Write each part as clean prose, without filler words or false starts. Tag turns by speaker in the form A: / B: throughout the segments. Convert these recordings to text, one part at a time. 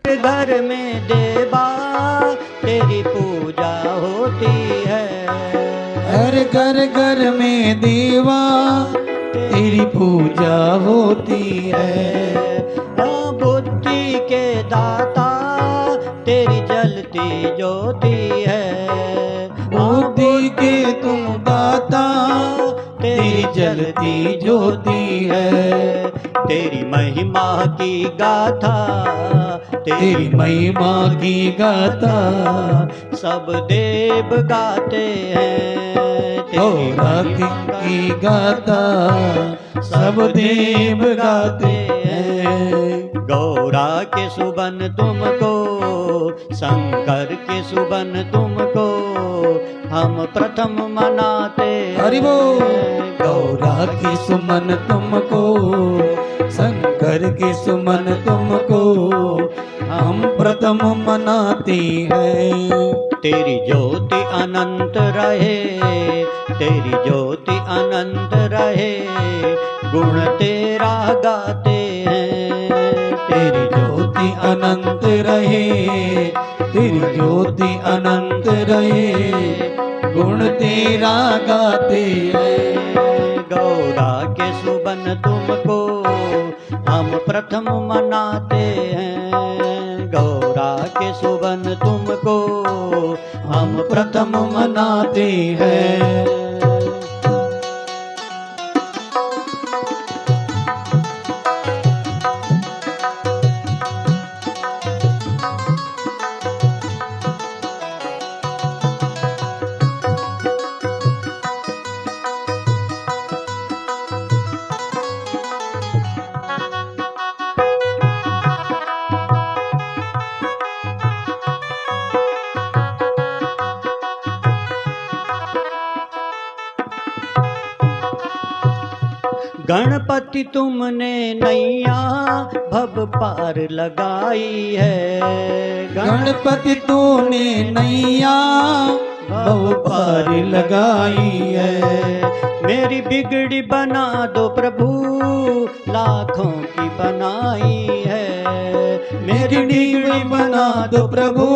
A: घर में देवा तेरी पूजा होती है।
B: हर घर घर में देवा तेरी पूजा होती है।
A: बुद्धि के दाता तेरी जलती ज्योति है।
B: बुद्धि के तुम दाता तेरी जलती ज्योति है।
A: तेरी महिमा की गाथा
B: तेरी महिमा की गाथा
A: सब देव गाते हैं।
B: गौरा की गाथा सब देव गाते हैं।
A: गौरा के सुबन तुमको, शंकर के सुबन तुमको हम प्रथम मनाते।
B: हरि बोल। गौरा की सुमन तुमको, शंकर की सुमन तुमको हम प्रथम मनाते हैं।
A: तेरी ज्योति अनंत रहे, तेरी ज्योति अनंत रहे, गुण तेरा गाते हैं।
B: तेरी ज्योति अनंत रहे, तेरी ज्योति अनंत रहे, गुण तेरा गाते हैं।
A: गौरा के सुबन तुमको हम प्रथम मनाते हैं। गौरा के सुबन तुमको हम प्रथम
B: मनाते हैं।
A: गणपति तुमने नैया भव पार लगाई है।
B: गणपति तूने नैया भव पार लगाई है।
A: मेरी बिगड़ी बना दो प्रभु लाखों की बनाई है।
B: मेरी बिगड़ी बना दो प्रभु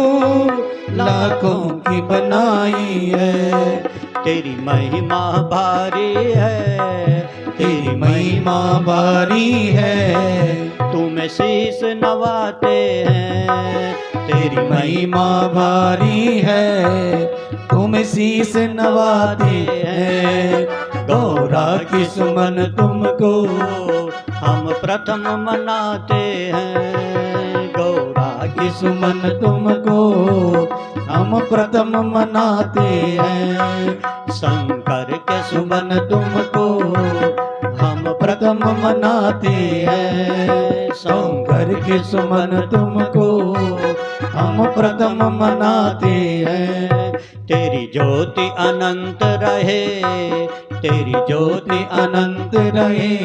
B: लाखों की बनाई है।
A: तेरी महिमा भारी है,
B: तेरी महिमा भारी है।
A: तुम्हें शीश नवाते हैं।
B: तेरी महिमा भारी है, तुम शीश नवाते हैं। गौरा की सुमन तुमको
A: हम प्रथम मनाते हैं। गौरा
B: की सुमन तुमको हम प्रथम मनाते हैं।
A: शंकर के
B: सुमन तुमको हम प्रथम मनाते हैं। शंकर के सुमन तुमको हम प्रथम मनाते हैं।
A: तेरी ज्योति अनंत रहे, तेरी ज्योति
B: अनंत रहे,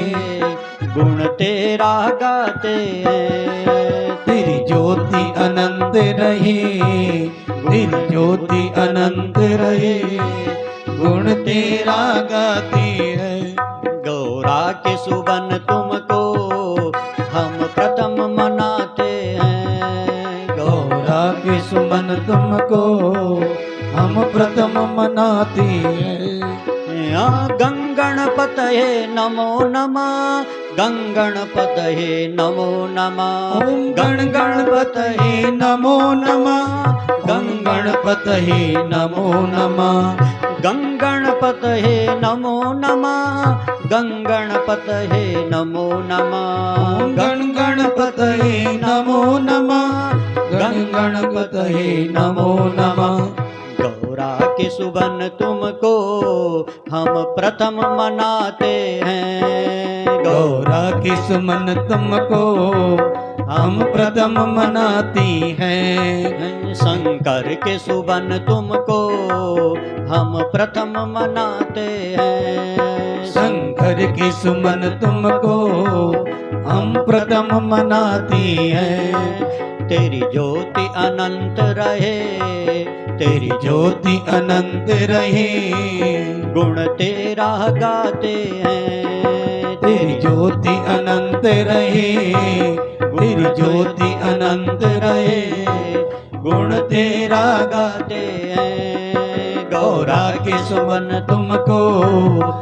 A: गुण तेरा गाते हैं।
B: तेरी ज्योति अनंत रहे, तेरी ज्योति अनंत रहे, गुण तेरा गाती है।
A: गौरा के सुबन तुमको हम प्रथम मनाते हैं।
B: गौरा के सुमन तुमको हम प्रथम मनाते हैं।
A: गंगणपतये नमो नमः, गंगणपतये नमो नमः।
B: ओम गणगणपतये नमो नमः, गंगणपतये नमो नमः।
A: गंगणपतये नमो नमः, गंगणपतये नमो नमः।
B: गणगणपतये नमो नमः, गणगणपतये नमो नमः।
A: गौरा के सुबन तुमको हम प्रथम मनाते हैं।
B: गौरा के सुमन तुमको हम प्रथम मनाती हैं।
A: शंकर के सुबन तुमको हम प्रथम मनाते हैं।
B: शंकर के सुमन तुमको हम प्रथम मनाती हैं।
A: तेरी ज्योति अनंत रहे,
B: तेरी ज्योति अनंत रहे,
A: गुण तेरा गाते हैं।
B: तेरी ज्योति अनंत रहे, तेरी ज्योति अनंत रहे, गुण तेरा
A: गाते हैं।
B: गौरा के सुमन तुमको,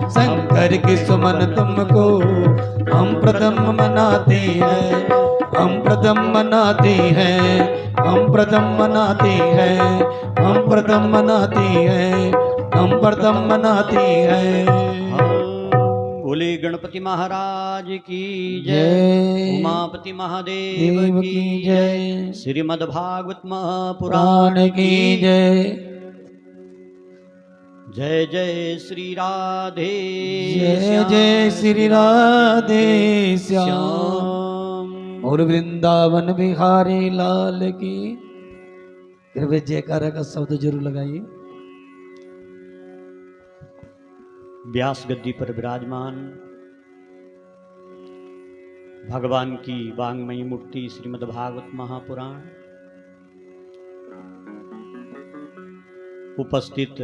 B: शंकर के सुमन तुमको, हम प्रथम मनाते हैं, हम प्रथम मनाते हैं, हम प्रथम मनाते हैं, हम प्रथम मनाते हैं, हम प्रथम मनाते हैं।
A: बोले गणपति महाराज की जय,
B: जय
A: उमापति महादेव
B: देव
A: की
B: की
A: जय,
B: जय,
A: श्रीमद् भागवत महापुराण
B: पुराण की जय।
A: जय जय श्री राधे
B: जय
A: श्याम
B: जय श्री राधे श्याम,
A: श्याम।
B: और वृंदावन बिहारी लाल की। फिर वे जयकारा का शब्द जरूर लगाइए।
A: व्यास गद्दी पर विराजमान भगवान की वांगमयी मूर्ति श्रीमद् भागवत महापुराण, उपस्थित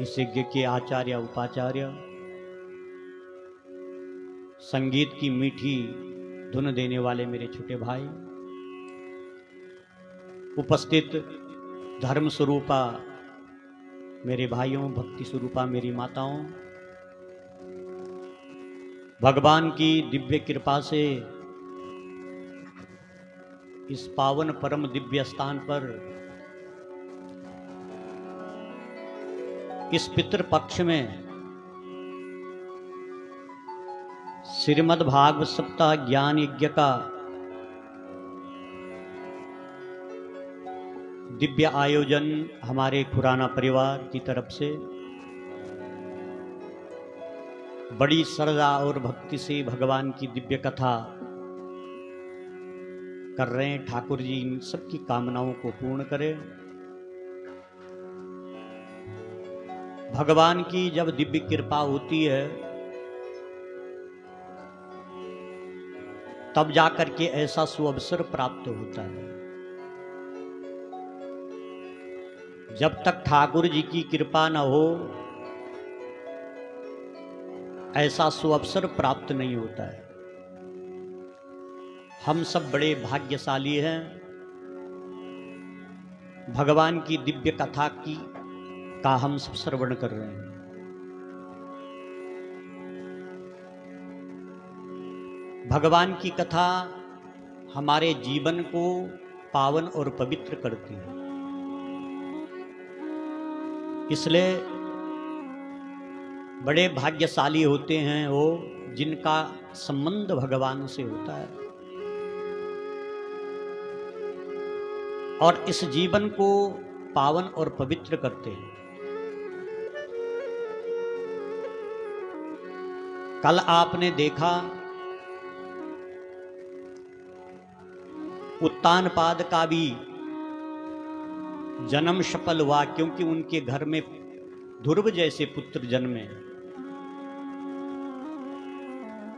A: इस यज्ञ के आचार्य उपाचार्य, संगीत की मीठी धुन देने वाले मेरे छोटे भाई, उपस्थित धर्म स्वरूपा मेरे भाइयों, भक्ति स्वरूपा मेरी माताओं, भगवान की दिव्य कृपा से इस पावन परम दिव्य स्थान पर इस पितृपक्ष में श्रीमद् भागवत सप्ताह ज्ञान यज्ञ का दिव्य आयोजन हमारे खुराना परिवार की तरफ से बड़ी श्रद्धा और भक्ति से भगवान की दिव्य कथा कर रहे हैं। ठाकुर जी इन सबकी कामनाओं को पूर्ण करें। भगवान की जब दिव्य कृपा होती है तब जाकर के ऐसा सुअवसर प्राप्त होता है। जब तक ठाकुर जी की कृपा न हो ऐसा सुअवसर प्राप्त नहीं होता है। हम सब बड़े भाग्यशाली हैं, भगवान की दिव्य कथा का हम सब श्रवण कर रहे हैं। भगवान की कथा हमारे जीवन को पावन और पवित्र करती है। इसलिए बड़े भाग्यशाली होते हैं वो जिनका संबंध भगवान से होता है और इस जीवन को पावन और पवित्र करते हैं। कल आपने देखा उत्तानपाद का भी जन्म सफल हुआ, क्योंकि उनके घर में ध्रुव जैसे पुत्र जन्मे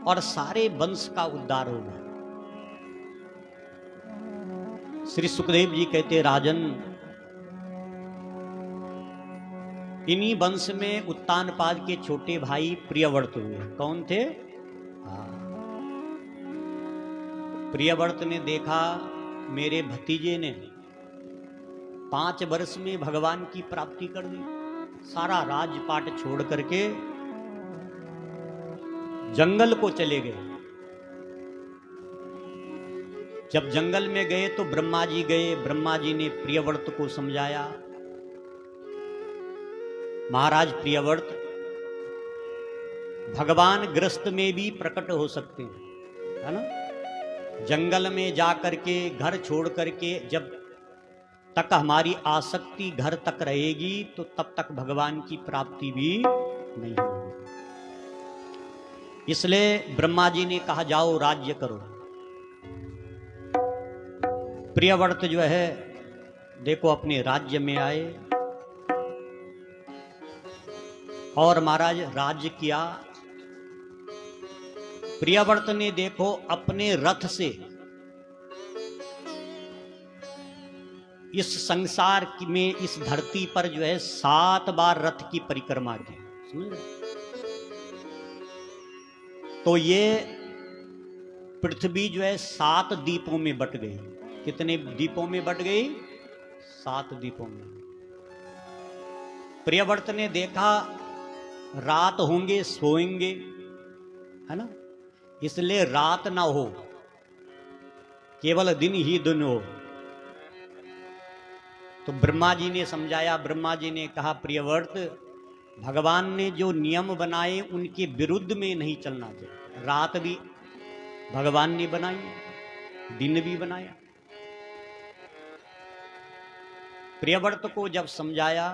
A: और सारे वंश का उद्धार हो गया। श्री सुखदेव जी कहते, राजन इन्हीं वंश में उत्तानपाद के छोटे भाई प्रियव्रत हुए। कौन थे? प्रियव्रत ने देखा मेरे भतीजे ने 5 वर्ष में भगवान की प्राप्ति कर दी। सारा राजपाट छोड़ करके जंगल को चले गए। जब जंगल में गए तो ब्रह्मा जी गए। ब्रह्मा जी ने प्रियव्रत को समझाया, महाराज प्रियव्रत, भगवान ग्रस्त में भी प्रकट हो सकते हैं, है ना। जंगल में जा करके घर छोड़ करके जब तक हमारी आसक्ति घर तक रहेगी तो तब तक भगवान की प्राप्ति भी नहीं होगी। इसलिए ब्रह्मा जी ने कहा जाओ राज्य करो। प्रियव्रत जो है देखो अपने राज्य में आए और महाराज राज्य किया। प्रियव्रत ने देखो अपने रथ से इस संसार में, इस धरती पर जो है 7 बार रथ की परिक्रमा की। समझ रहे? तो ये पृथ्वी जो है 7 द्वीपों में बट गई। कितने द्वीपों में बट गई? 7 द्वीपों में। प्रियव्रत ने देखा रात होंगे सोएंगे, है ना, इसलिए रात ना हो, केवल दिन ही दिन हो। तो ब्रह्मा जी ने समझाया। ब्रह्मा जी ने कहा प्रियव्रत, भगवान ने जो नियम बनाए उनके विरुद्ध में नहीं चलना चाहिए। रात भी भगवान ने बनाई, दिन भी बनाया। प्रियव्रत को जब समझाया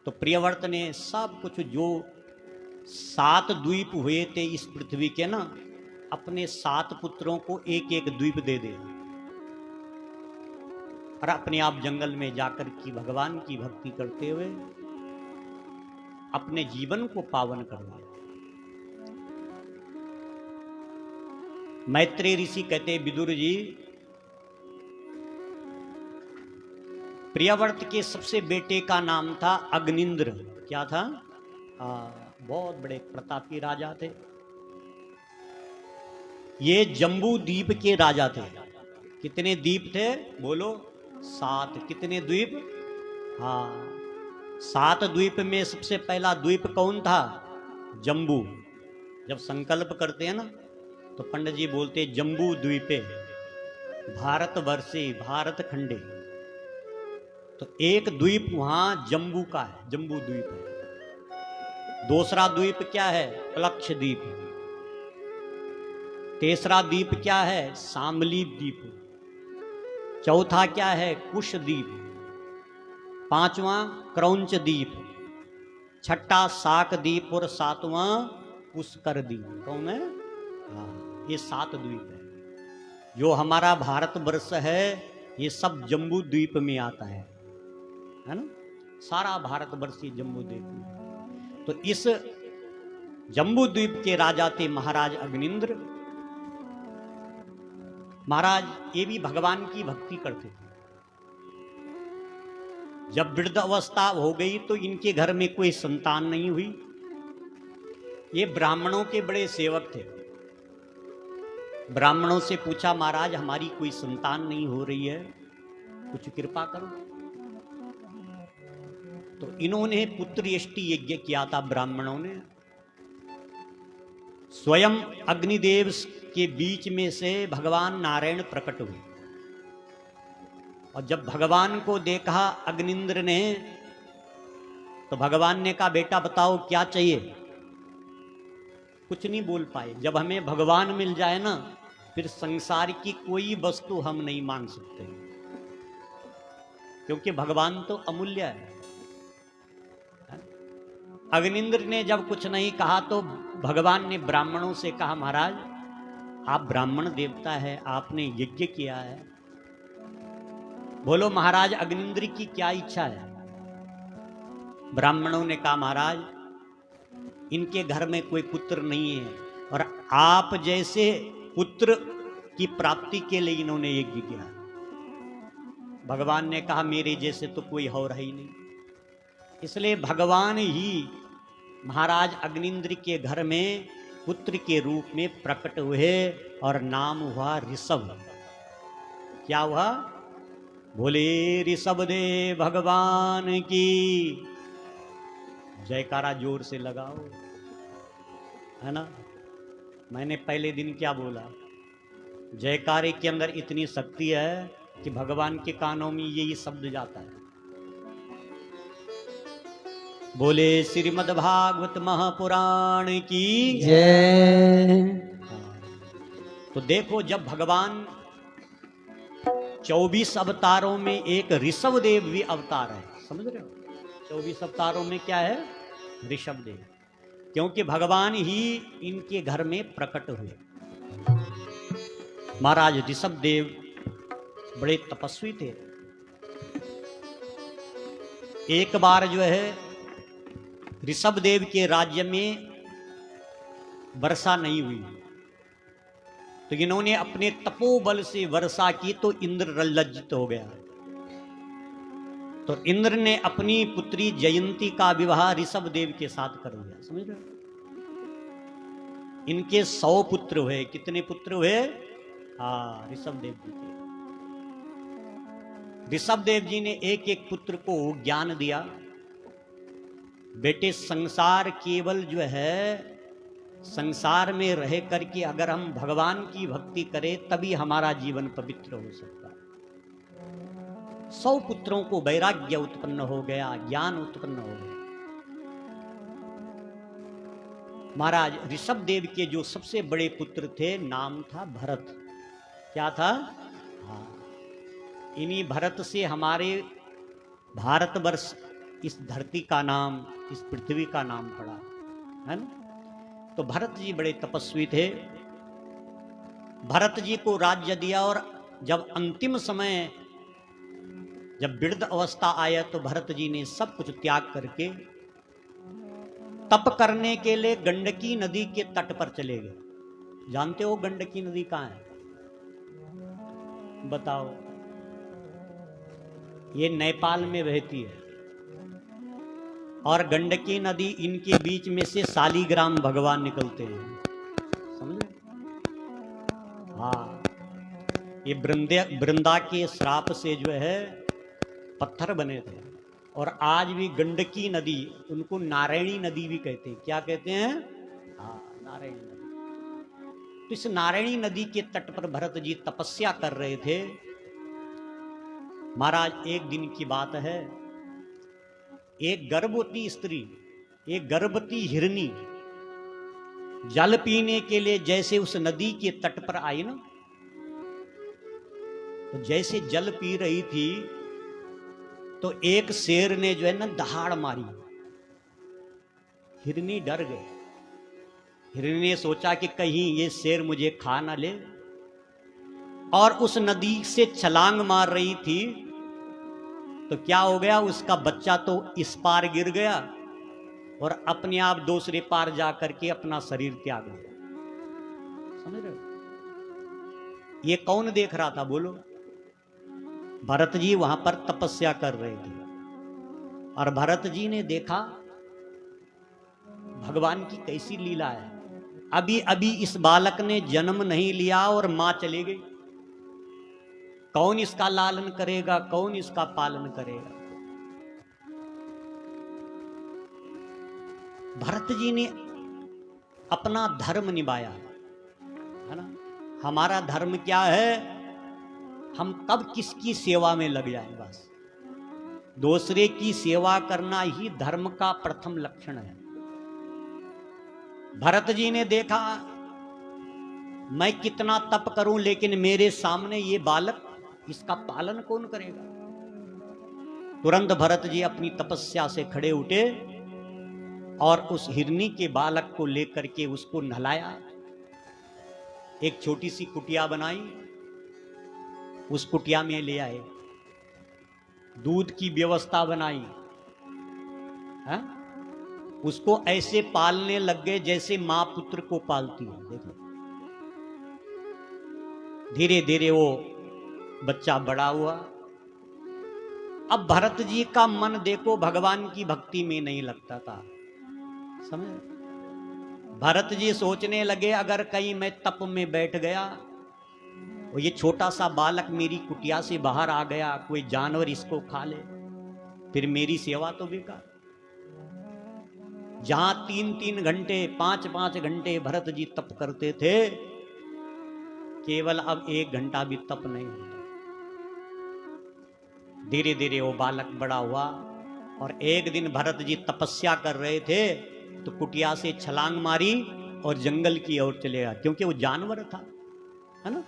A: तो प्रियव्रत ने सब कुछ जो 7 द्वीप हुए थे इस पृथ्वी के ना, अपने 7 पुत्रों को एक एक द्वीप दे दे और अपने आप जंगल में जाकर की भगवान की भक्ति करते हुए अपने जीवन को पावन करवा। मैत्रेय ऋषि कहते, विदुर जी, प्रियव्रत के सबसे बेटे का नाम था अग्निंद्र। क्या था? बहुत बड़े प्रतापी राजा थे। ये जम्बू द्वीप के राजा थे। कितने द्वीप थे? बोलो 7। कितने द्वीप? हाँ, 7 द्वीप में सबसे पहला द्वीप कौन था? जम्बू। जब संकल्प करते हैं ना तो पंडित जी बोलते जम्बू द्वीपे भारतवर्षे भारत खंडे। तो एक द्वीप वहां जम्बू का है, जम्बू द्वीप है। दूसरा द्वीप क्या है? प्लक्ष द्वीप। तीसरा द्वीप क्या है? शामली द्वीप। चौथा क्या है? कुश द्वीप। पांचवां क्रौंच द्वीप। छठा शाक द्वीप और 7वां पुष्कर द्वीप। कौन है? हाँ, ये 7 द्वीप है। जो हमारा भारतवर्ष है ये सब जम्बू द्वीप में आता है ना। सारा भारतवर्ष ये जम्बू द्वीप में। तो इस जम्बू द्वीप के राजा थे महाराज अग्निंद्र। महाराज ये भी भगवान की भक्ति करते थे। जब वृद्ध अवस्था हो गई तो इनके घर में कोई संतान नहीं हुई। ये ब्राह्मणों के बड़े सेवक थे। ब्राह्मणों से पूछा, महाराज हमारी कोई संतान नहीं हो रही है, कुछ कृपा करो। तो इन्होंने पुत्र यष्टि यज्ञ किया था। ब्राह्मणों ने स्वयं अग्निदेव के बीच में से भगवान नारायण प्रकट हुए और जब भगवान को देखा अग्निंद्र ने तो भगवान ने कहा, बेटा बताओ क्या चाहिए? कुछ नहीं बोल पाए। जब हमें भगवान मिल जाए ना फिर संसार की कोई वस्तु हम नहीं मांग सकते, क्योंकि भगवान तो अमूल्य है। अग्निंद्र ने जब कुछ नहीं कहा तो भगवान ने ब्राह्मणों से कहा, महाराज आप ब्राह्मण देवता है, आपने यज्ञ किया है, बोलो महाराज अग्निंद्र की क्या इच्छा है? ब्राह्मणों ने कहा, महाराज इनके घर में कोई पुत्र नहीं है और आप जैसे पुत्र की प्राप्ति के लिए इन्होंने यज्ञ किया। भगवान ने कहा, मेरे जैसे तो कोई और है ही नहीं। इसलिए भगवान ही महाराज अग्निंद्र के घर में पुत्र के रूप में प्रकट हुए और नाम हुआ ऋषभ। क्या हुआ? बोले ऋषभ देव भगवान की जयकारा जोर से लगाओ, है ना। मैंने पहले दिन क्या बोला? जयकारे के अंदर इतनी शक्ति है कि भगवान के कानों में यही शब्द जाता है। बोले श्रीमद् भागवत महापुराण की
B: जय।
A: तो देखो, जब भगवान 24 अवतारों में एक ऋषभ देव भी अवतार है, समझ रहे हो? 24 अवतारों में क्या है? ऋषभ देव, क्योंकि भगवान ही इनके घर में प्रकट हुए। महाराज ऋषभ देव बड़े तपस्वी थे। एक बार जो है ऋषभ देव के राज्य में वर्षा नहीं हुई तो इन्होंने अपने तपोबल से वर्षा की तो इंद्र लज्जित हो गया। तो इंद्र ने अपनी पुत्री जयंती का विवाह ऋषभ देव के साथ कर दिया, समझ रहे हो? इनके 100 पुत्र हुए। कितने पुत्र हुए? हाँ, ऋषभ देव जी के। ऋषभ देव जी ने एक एक पुत्र को ज्ञान दिया, बेटे संसार केवल जो है, संसार में रह करके अगर हम भगवान की भक्ति करें तभी हमारा जीवन पवित्र हो सकता है। 100 पुत्रों को वैराग्य उत्पन्न हो गया, ज्ञान उत्पन्न हो गया। महाराज ऋषभ देव के जो सबसे बड़े पुत्र थे, नाम था भरत। क्या था? हाँ, इन्हीं भरत से हमारे भारतवर्ष, इस धरती का नाम, इस पृथ्वी का नाम पड़ा, है ना। तो भरत जी बड़े तपस्वी थे। भरत जी को राज्य दिया और जब अंतिम समय, जब वृद्ध अवस्था आया तो भरत जी ने सब कुछ त्याग करके तप करने के लिए गंडकी नदी के तट पर चले गए। जानते हो गंडकी नदी कहाँ है? बताओ। ये नेपाल में बहती है और गंडकी नदी, इनके बीच में से शालिग्राम भगवान निकलते हैं, समझे? हाँ, ये वृंदा के श्राप से जो है पत्थर बने थे। और आज भी गंडकी नदी, उनको नारायणी नदी भी कहते हैं। क्या कहते हैं? हाँ, नारायणी नदी। तो इस नारायणी नदी के तट पर भरत जी तपस्या कर रहे थे। महाराज एक दिन की बात है, एक गर्भवती स्त्री, एक गर्भवती हिरनी जल पीने के लिए जैसे उस नदी के तट पर आई ना, तो जैसे जल पी रही थी तो एक शेर ने जो है ना दहाड़ मारी। हिरनी डर गई। हिरनी ने सोचा कि कहीं ये शेर मुझे खा ना ले, और उस नदी से छलांग मार रही थी। तो क्या हो गया, उसका बच्चा तो इस पार गिर गया और अपने आप दूसरे पार जा करके अपना शरीर त्याग दिया। समझ रहे हो? ये कौन देख रहा था बोलो? भरत जी वहां पर तपस्या कर रहे थे और भरत जी ने देखा भगवान की कैसी लीला है। अभी अभी इस बालक ने जन्म नहीं लिया और मां चली गई। कौन इसका लालन करेगा, कौन इसका पालन करेगा? भरत जी ने अपना धर्म निभाया, है ना। हमारा धर्म क्या है? हम कब किसकी सेवा में लग जाएं, बस। दूसरे की सेवा करना ही धर्म का प्रथम लक्षण है। भरत जी ने देखा मैं कितना तप करूं लेकिन मेरे सामने ये बालक, इसका पालन कौन करेगा? तुरंत भरत जी अपनी तपस्या से खड़े उठे और उस हिरनी के बालक को लेकर के उसको नहलाया। एक छोटी सी कुटिया बनाई, उस कुटिया में ले आए, दूध की व्यवस्था बनाई, है? उसको ऐसे पालने लग गए जैसे मां पुत्र को पालती है। देखो धीरे धीरे वो बच्चा बड़ा हुआ। अब भरत जी का मन देखो भगवान की भक्ति में नहीं लगता था, समझ। भरत जी सोचने लगे अगर कहीं मैं तप में बैठ गया और ये छोटा सा बालक मेरी कुटिया से बाहर आ गया, कोई जानवर इसको खा ले, फिर मेरी सेवा तो बेकार। जहां 3-3 घंटे 5-5 घंटे भरत जी तप करते थे, केवल अब 1 घंटा भी तप नहीं होता। धीरे धीरे वो बालक बड़ा हुआ और एक दिन भरत जी तपस्या कर रहे थे तो कुटिया से छलांग मारी और जंगल की ओर चले गया, क्योंकि वो जानवर था, है ना।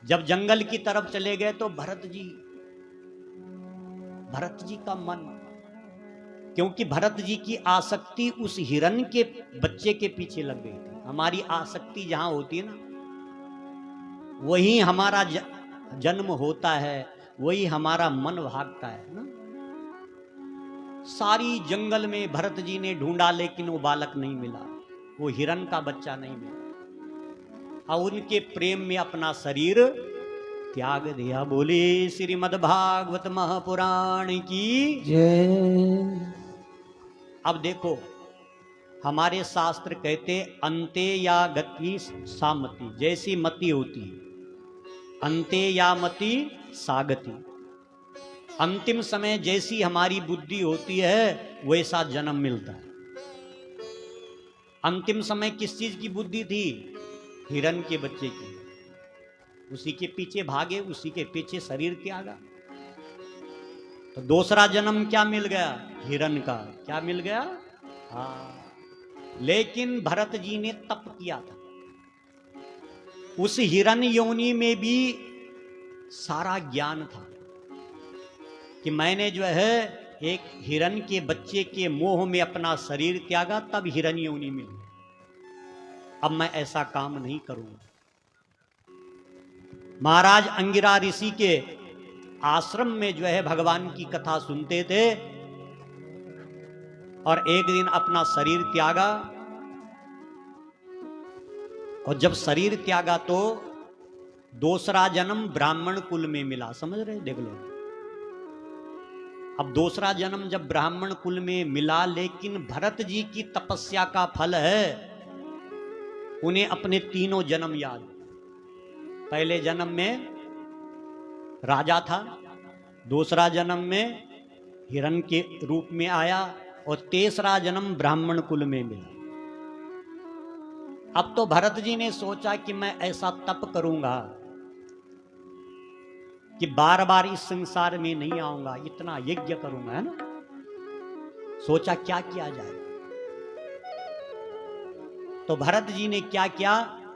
A: जब जंगल की तरफ चले गए तो भरत जी का मन, क्योंकि भरत जी की आसक्ति उस हिरण के बच्चे के पीछे लग गई थी। हमारी आसक्ति जहां होती है ना, वही हमारा जन्म होता है, वही हमारा मन भागता है ना। सारी जंगल में भरत जी ने ढूंढा लेकिन वो बालक नहीं मिला, वो हिरण का बच्चा नहीं मिला, और उनके प्रेम में अपना शरीर त्याग दिया। बोले श्रीमद् भागवत महापुराण की
B: जय।
A: अब देखो हमारे शास्त्र कहते अंते या गति सामति, जैसी मति होती है अंते या मति सागति, अंतिम समय जैसी हमारी बुद्धि होती है वैसा जन्म मिलता है। अंतिम समय किस चीज की बुद्धि थी? हिरण के बच्चे की। उसी के पीछे भागे, उसी के पीछे शरीर त्यागा। तो दूसरा जन्म क्या मिल गया? हिरण का। क्या मिल गया? हाँ। लेकिन भरत जी ने तप किया था। उस हिरण योनि में भी सारा ज्ञान था कि मैंने जो है एक हिरण के बच्चे के मोह में अपना शरीर त्यागा, तब हिरण योनि मिली। अब मैं ऐसा काम नहीं करूंगा। महाराज अंगिरा ऋषि के आश्रम में जो है भगवान की कथा सुनते थे और एक दिन अपना शरीर त्यागा। और जब शरीर त्यागा तो दूसरा जन्म ब्राह्मण कुल में मिला। समझ रहे? देख लो, अब दूसरा जन्म जब ब्राह्मण कुल में मिला, लेकिन भरत जी की तपस्या का फल है उन्हें अपने तीनों जन्म याद। पहले जन्म में राजा था, दूसरा जन्म में हिरण के रूप में आया और तीसरा जन्म ब्राह्मण कुल में मिला। अब तो भरत जी ने सोचा कि मैं ऐसा तप करूंगा कि बार बार इस संसार में नहीं आऊंगा, इतना यज्ञ करूंगा, है ना। सोचा क्या किया जाए। तो भरत जी ने क्या किया?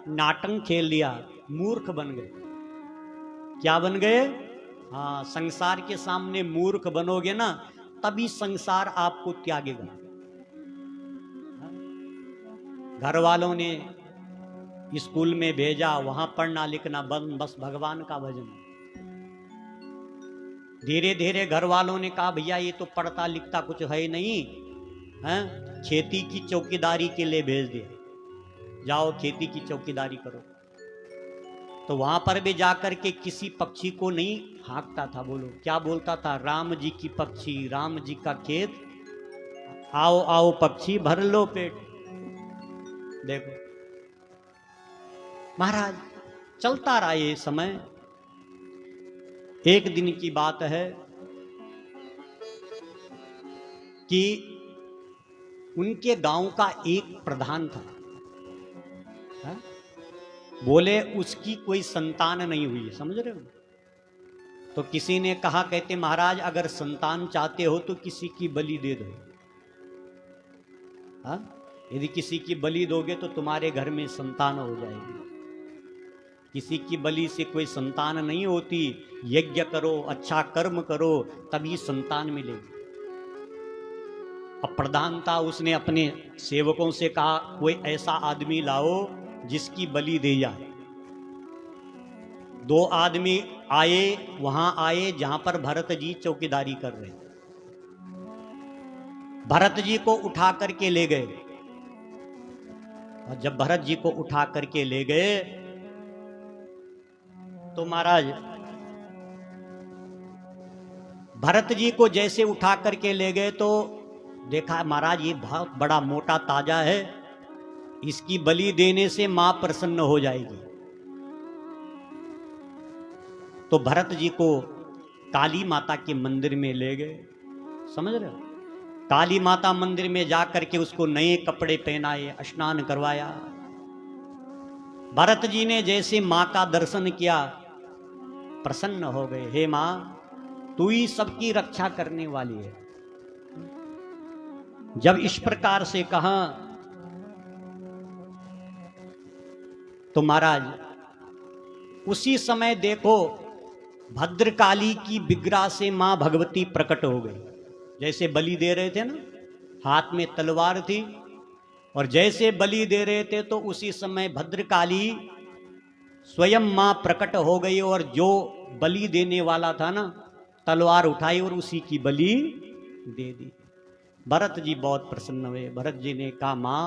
A: नाटक खेल लिया, मूर्ख बन गए। क्या बन गए? हाँ, संसार के सामने मूर्ख बनोगे ना तभी संसार आपको त्यागेगा। घर वालों ने स्कूल में भेजा, वहां पढ़ना लिखना बंद, बस भगवान का भजन। धीरे धीरे घर वालों ने कहा भैया ये तो पढ़ता लिखता कुछ है नहीं, हैं? खेती की चौकीदारी के लिए भेज दिया, जाओ खेती की चौकीदारी करो। तो वहां पर भी जाकर के किसी पक्षी को नहीं हाँकता था। बोलो क्या बोलता था? राम जी की पक्षी, राम जी का खेत, आओ आओ पक्षी भर लो पेट। देखो महाराज, चलता रहा ये समय। एक दिन की बात है कि उनके गांव का एक प्रधान था, है? बोले उसकी कोई संतान नहीं हुई। समझ रहे हो? तो किसी ने कहा, कहते महाराज अगर संतान चाहते हो तो किसी की बलि दे दो। हाँ? यदि किसी की बलि दोगे तो तुम्हारे घर में संतान हो जाएगी। किसी की बलि से कोई संतान नहीं होती। यज्ञ करो, अच्छा कर्म करो, तभी संतान मिलेगी। अब प्रधान था, उसने अपने सेवकों से कहा कोई ऐसा आदमी लाओ जिसकी बलि दे जाए। 2 आदमी आए, वहां आए जहां पर भरत जी चौकीदारी कर रहे। भरत जी को उठा करके ले गए। और जब भरत जी को उठा करके ले गए तो महाराज भरत जी को जैसे उठा करके ले गए तो देखा महाराज ये बहुत बड़ा मोटा ताजा है, इसकी बलि देने से मां प्रसन्न हो जाएगी। तो भरत जी को काली माता के मंदिर में ले गए। समझ रहे हो? काली माता मंदिर में जाकर के उसको नए कपड़े पहनाए, स्नान करवाया। भरत जी ने जैसे मां का दर्शन किया, प्रसन्न हो गए। हे मां, तू ही सबकी रक्षा करने वाली है। जब इस प्रकार से कहा तो महाराज उसी समय देखो भद्रकाली की विग्रह से मां भगवती प्रकट हो गई। जैसे बलि दे रहे थे ना, हाथ में तलवार थी, और जैसे बलि दे रहे थे तो उसी समय भद्रकाली स्वयं मां प्रकट हो गई और जो बलि देने वाला था ना, तलवार उठाई और उसी की बलि दे दी। भरत जी बहुत प्रसन्न हुए। भरत जी ने कहा मां,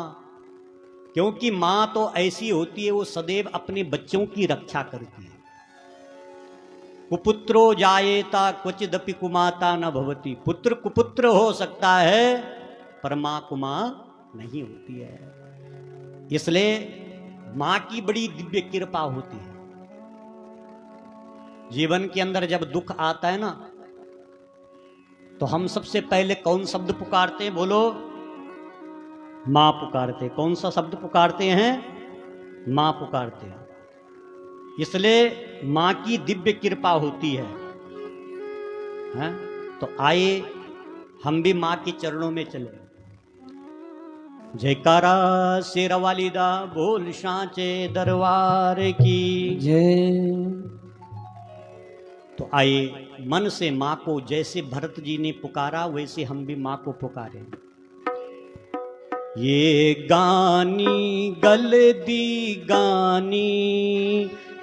A: क्योंकि मां तो ऐसी होती है, वो सदैव अपने बच्चों की रक्षा करती है। कुपुत्रो जायेता क्वचिदपि कुमाता न भवति। पुत्र कुपुत्र हो सकता है पर मां कुमां नहीं होती है। इसलिए मां की बड़ी दिव्य कृपा होती है। जीवन के अंदर जब दुख आता है ना, तो हम सबसे पहले कौन शब्द पुकारते हैं? बोलो, मां पुकारते। कौन सा शब्द पुकारते हैं? मां पुकारते हैं। इसलिए मां की दिव्य कृपा होती है, हैं? तो आइए हम भी मां के चरणों में चले। जयकारा शेरवाली दा बोल सांचे दरबार की
B: जय।
A: तो आइए मन से मां को, जैसे भरत जी ने पुकारा वैसे हम भी मां को पुकारें। ये गानी गलदी गानी,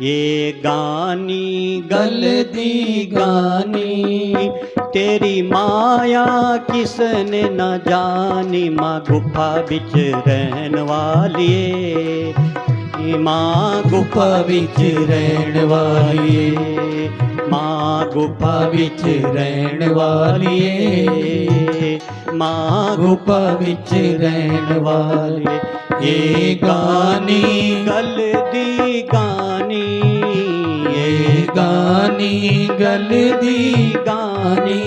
A: ये गानी गलदी गानी, तेरी माया किसने न जानी। माँ गुफा बिच रहन वाली, माँ गुफा बिच रहन वाली, माँ गुफा बिच रहन वाली, माँ गुफा बिच रहन वाली। ये गानी गलदी गानी, ये गानी गलदी गानी,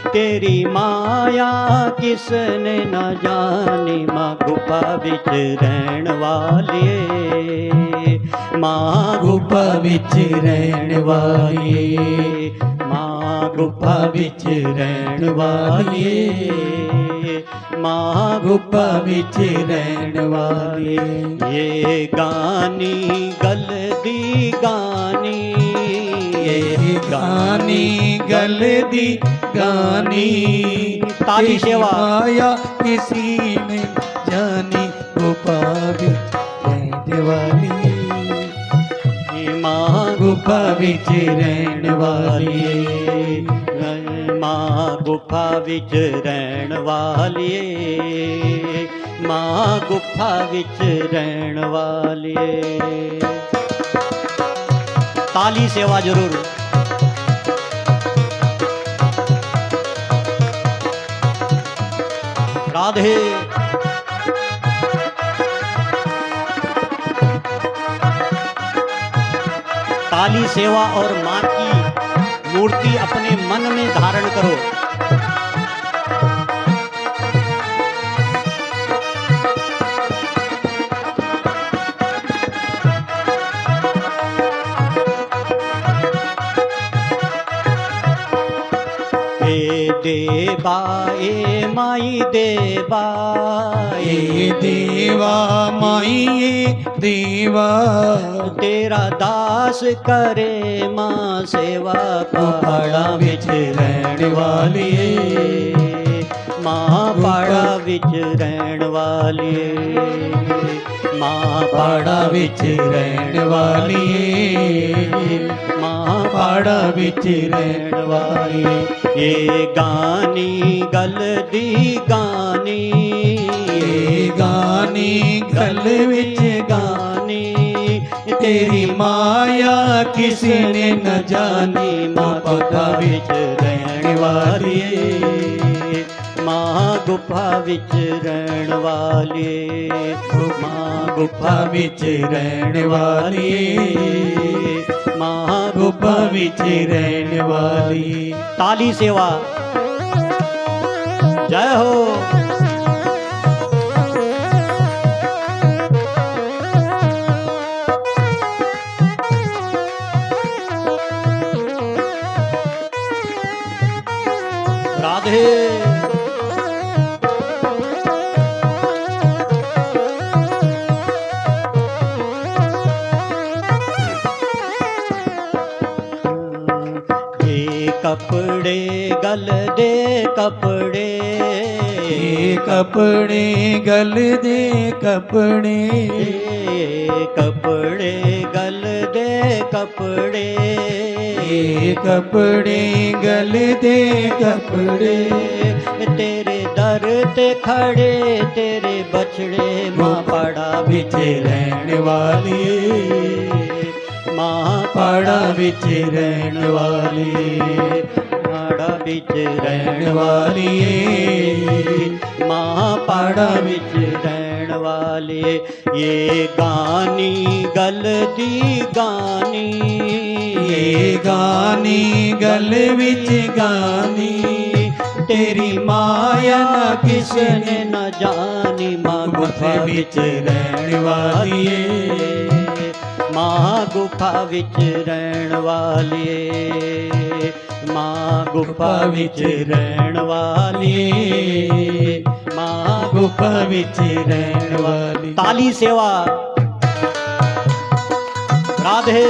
A: तेरी माया किसने न जानी। माँ गुफा बिच रहन वाली, माँ गुफा बिच रहन वाली, माँ गुफा बिच रहन वाली, माँ गुफा बिच रहन वाली। ये गानी गलदी गानी, ये
B: गानी गलदी गानी,
A: ताली सेवा।
B: माया किसी ने जानी, गुफा बिच रहने वाली,
A: माँ
B: गुफा बिच रहने वाली,
A: माँ गुफा बिच रहन वाली, माँ गुफा बिच रहन वाली। ताली सेवा जरूर। राधे। ताली सेवा और मां की मूर्ति अपने मन में धारण करो। देवा ए माई देवा,
B: ए देवा माई ए देवा,
A: तेरा दास करे मां सेवा।
B: पहाड़ा बिच रहने वाली,
A: मां पहाड़ा बिच रहन वाली, मां
B: पहाड़ा बिच रहने वाली,
A: मां
B: पहाड़ा बिच रहने वाली।
A: ये गानी गलदी गानी,
B: ये गानी गल विच गानी, तेरी माया किसने न जानी। माँ गुफा बिच रहने वाली,
A: मां गुफा बिच रहन वाली, मां
B: गुफा बिच रहने वाली,
A: मां
B: गुफा बिच रहने वाली।
A: ताली सेवा। जय हो। राधे। कपड़े गल दे कपड़े,
B: कपड़े गल दे कपड़े,
A: कपड़े गल दे कपड़े,
B: कपड़े गल दे कपड़े,
A: तेरे दर ते खड़े तेरे बछड़े। माँ पहाड़ा
B: बिच रहने वाली,
A: माँ
B: पहाड़ा बिच रहने वाली,
A: महापाड़ा बिच
B: रहण वालिए,
A: महापाड़ा बिच रहण वाले। ये गानी गल दी गानी,
B: ये गानी गल विच गानी,
A: तेरी माया न किसने न जानी। माँ गुफा विच रहण वालिए, माँ गुफा विच रहण वालिए, माँ गुफा विच रहण वालिए, माँ
B: गुफा विच रहण वाली।
A: ताली सेवा राधे।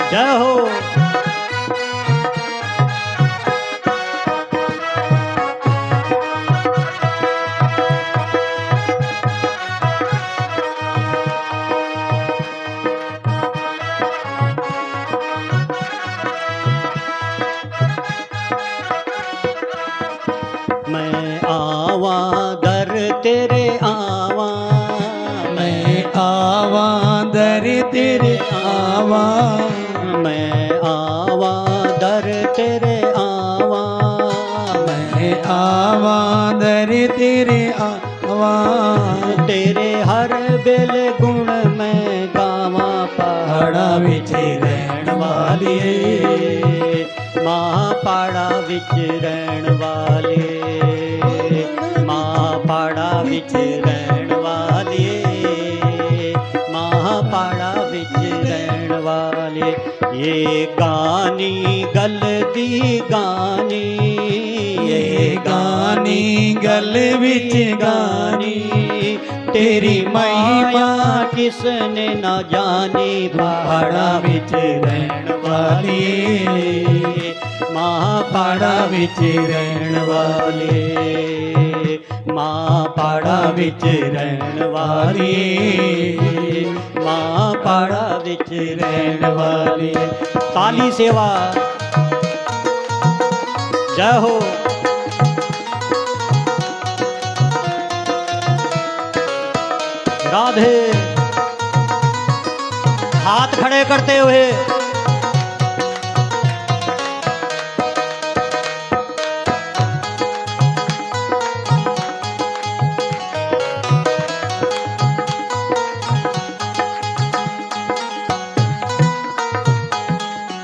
A: जय हो। मैं आवा दर तेरे आवा,
B: मैं आवा दर तेरे आवा,
A: मैं आवा दर तेरे आवा,
B: मैं आवा दर तेरे आवा।
A: तेरे हर बेल गुण मैं गावा।
B: पहाड़ा विच रहण वालिए,
A: महापाड़ा विच रहण वाले, महापाड़ा विच रहण वाले, महापाड़ा विच रहण वाले। ये गानी गल दी गानी,
B: ये गानी गल विच गानी,
A: तेरी महिमा किसने न जानी।
B: पहाड़ा विच रहण वालिए,
A: महापाड़ा
B: विच रहण
A: वाले, महापाड़ा विच रहण वाले, महापाड़ा विच रहण वाले। ताली सेवा जय हो। राधे। हाथ खड़े करते हुए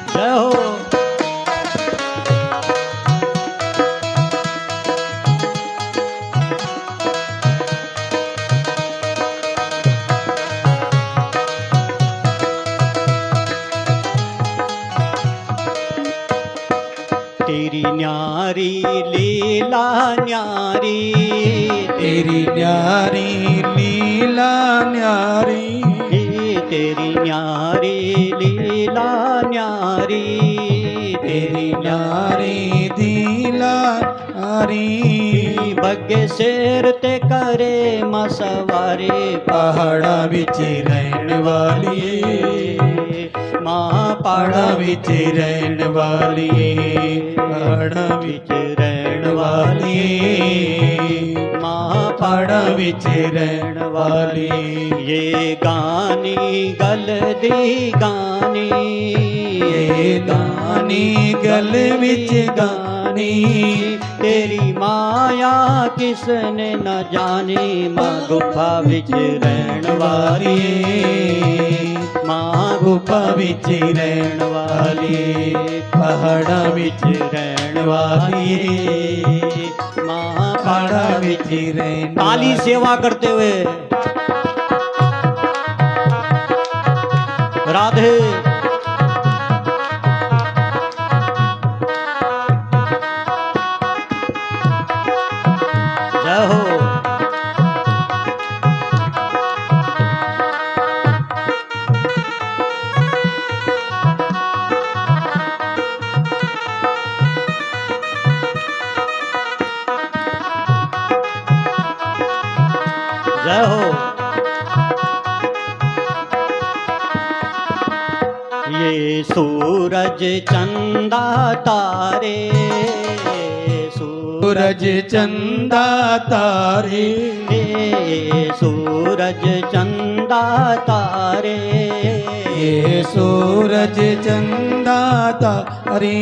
A: जय हो। तेरी न्यारी लीला न्यारी,
B: तेरी न्यारी लीला न्यारी,
A: तेरी न्यारी लीला न्यारी,
B: तेरी न्यारी दीला न्यारी।
A: बग्गे शेर ते करे मसवारे।
B: पहाड़ा विच रहण वालिए,
A: महापाड़ा
B: विच रहण वालिए, पहाड़ा विच रहण वालिए,
A: महापाड़ा
B: विच रहण वालिए।
A: ये गानी गल दी गानी,
B: ये गानी गल विच गानी,
A: तेरी माया किसने न जानी। माँ गुफा विच रहण वाली, माँ गुफा विच रहण वाली,
B: पहाड़ा विच रहण वालिए,
A: माँ
B: पहाड़ा विच रहण।
A: ताली सेवा करते हुए राधे। जय हो। सूरज चंदा तारे,
B: सूरज चंदा तारे,
A: सूरज चंदा तारे,
B: ये सूरज चंदा तारे,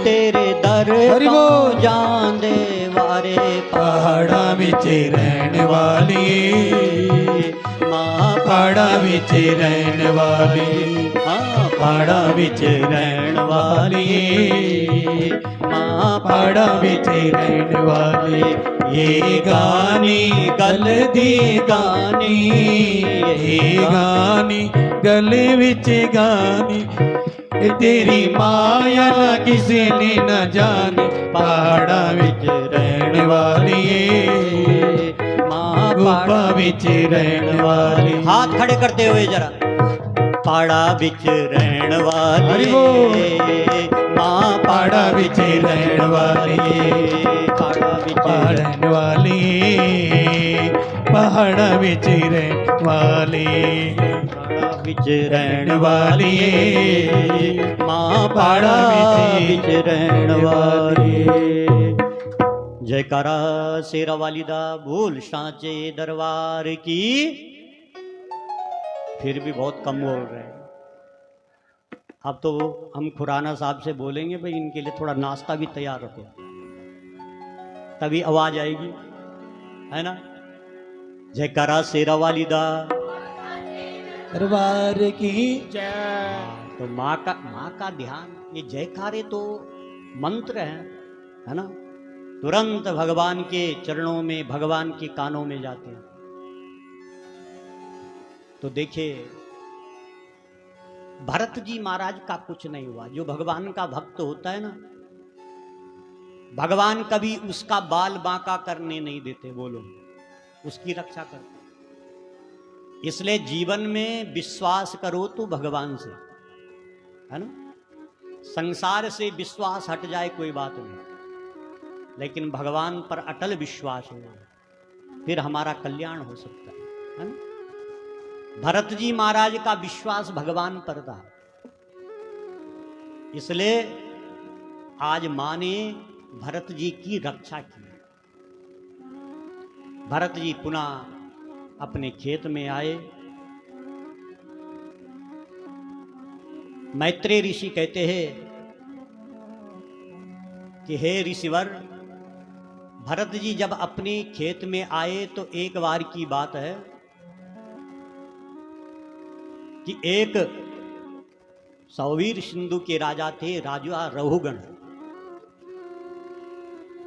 A: तेरे दर
B: हरि
A: तो
B: बोल।
A: जांदे वारे
B: पहाड़ा विच रहन वाली,
A: माँ
B: पहाड़ा विच रहन वाली,
A: हाँ
B: पहाड़ा विच रहन वाली,
A: माँ
B: पहाड़ा विच रहन वाली, ये गानी गल दी गानी, ये गानी गल विच गानी, ये तेरी माया ना किसी ने न जानी, पहाड़ा विच रहन वाली,
A: माँ
B: गुफा विच रहन वाली।
A: हाथ खड़े करते हुए जरा, पाड़ा बिच रहन वाली,
B: हरि बोल।
A: माँ
B: पहाड़ा विच रहन वाली,
A: पाड़ा बिच
B: पहाड़न वाली, पहाड़ा विच रहन वाली,
A: पाड़ा बिच
B: रहन
A: रहन
B: वाली,
A: माँ पाड़ा बिच रहन वाली। जयकारा शेरा वालिदा बोल सांचे दरबार की। फिर भी बहुत कम बोल रहे हैं। अब तो हम खुराना साहब से बोलेंगे भाई इनके लिए थोड़ा नाश्ता भी तैयार रखो, तभी आवाज आएगी, है ना। जयकारा शेरा वालिदा
B: दरबार की
A: तो माँ का ध्यान, ये जयकारे तो मंत्र है ना। तुरंत भगवान के चरणों में, भगवान के कानों में जाते हैं। तो देखिए भरत जी महाराज का कुछ नहीं हुआ। जो भगवान का भक्त होता है ना, भगवान कभी उसका बाल बांका करने नहीं देते, बोलो, उसकी रक्षा करते। इसलिए जीवन में विश्वास करो तो भगवान से, है ना। संसार से विश्वास हट जाए कोई बात नहीं, लेकिन भगवान पर अटल विश्वास हो, फिर हमारा कल्याण हो सकता है ना। भरत जी महाराज का विश्वास भगवान पर था, इसलिए आज मां ने भरत जी की रक्षा की। भरत जी पुनः अपने खेत में आए। मैत्रेय ऋषि कहते हैं कि हे ऋषिवर, भरत जी जब अपने खेत में आए तो एक बार की बात है कि एक सौवीर सिंधु के राजा थे, राजा रहुगण।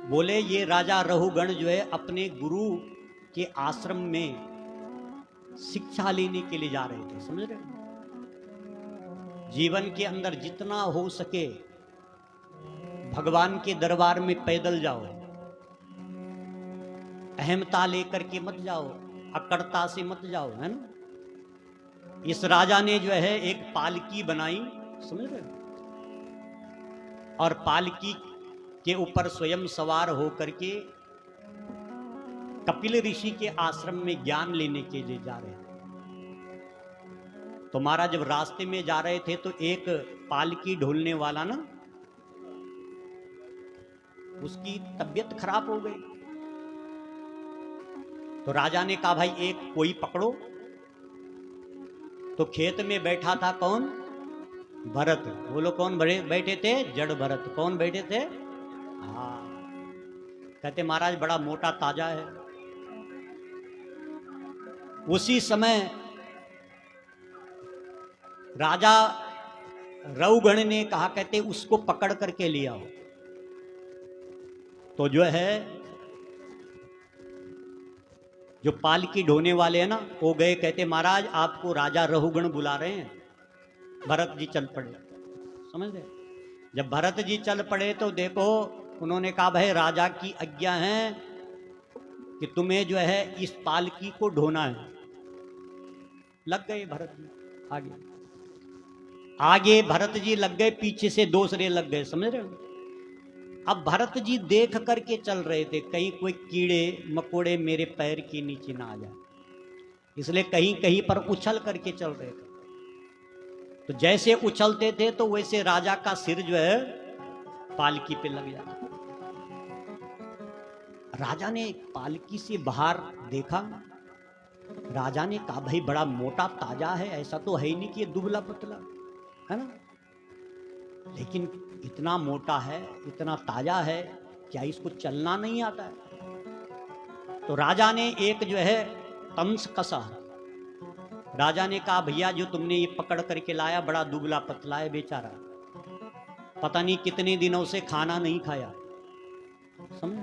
A: बोले ये राजा रहुगण जो है अपने गुरु के आश्रम में शिक्षा लेने के लिए जा रहे थे, समझ रहे हो। जीवन के अंदर जितना हो सके भगवान के दरबार में पैदल जाओ, अहमता लेकर के मत जाओ, अकड़ता से मत जाओ, है ना। इस राजा ने जो है एक पालकी बनाई, समझ रहे हो, और पालकी के ऊपर स्वयं सवार होकर के कपिल ऋषि के आश्रम में ज्ञान लेने के लिए जा रहे थे। तो महाराज जब रास्ते में जा रहे थे तो एक पालकी ढोलने वाला ना, उसकी तबीयत खराब हो गई। तो राजा ने कहा भाई एक कोई पकड़ो। तो खेत में बैठा था कौन? भरत। बोलो कौन बैठे थे? जड़ भरत। कौन बैठे थे? हाँ। कहते महाराज बड़ा मोटा ताजा है। उसी समय राजा रहुगण ने कहा, कहते उसको पकड़ करके ले आओ। तो जो है जो पालकी ढोने वाले हैं ना, वो गए, कहते महाराज आपको राजा रहुगण बुला रहे हैं। भरत जी चल पड़े, समझ गए। जब भरत जी चल पड़े तो देखो उन्होंने कहा भाई राजा की आज्ञा है कि तुम्हें जो है इस पालकी को ढोना है। लग गए भरत जी आगे। आगे भरत जी लग गए, पीछे से दूसरे लग गए, समझ रहे हो। अब भरत जी देख करके चल रहे थे कहीं कोई कीड़े मकोड़े मेरे पैर के नीचे ना आ जाए, इसलिए कहीं कहीं पर उछल करके चल रहे थे। तो जैसे उछलते थे तो वैसे राजा का सिर जो है पालकी पे लग जाता। राजा ने पालकी से बाहर देखा, राजा ने कहा भाई बड़ा मोटा ताजा है, ऐसा तो है ही नहीं कि ये दुबला पतला है ना, लेकिन इतना मोटा है, इतना ताजा है, क्या इसको चलना नहीं आता है? तो राजा ने एक जो है तंस कसा। राजा ने कहा भैया जो तुमने ये पकड़ करके लाया बड़ा दुबला पतला है बेचारा, पता नहीं कितने दिनों से खाना नहीं खाया। समझ?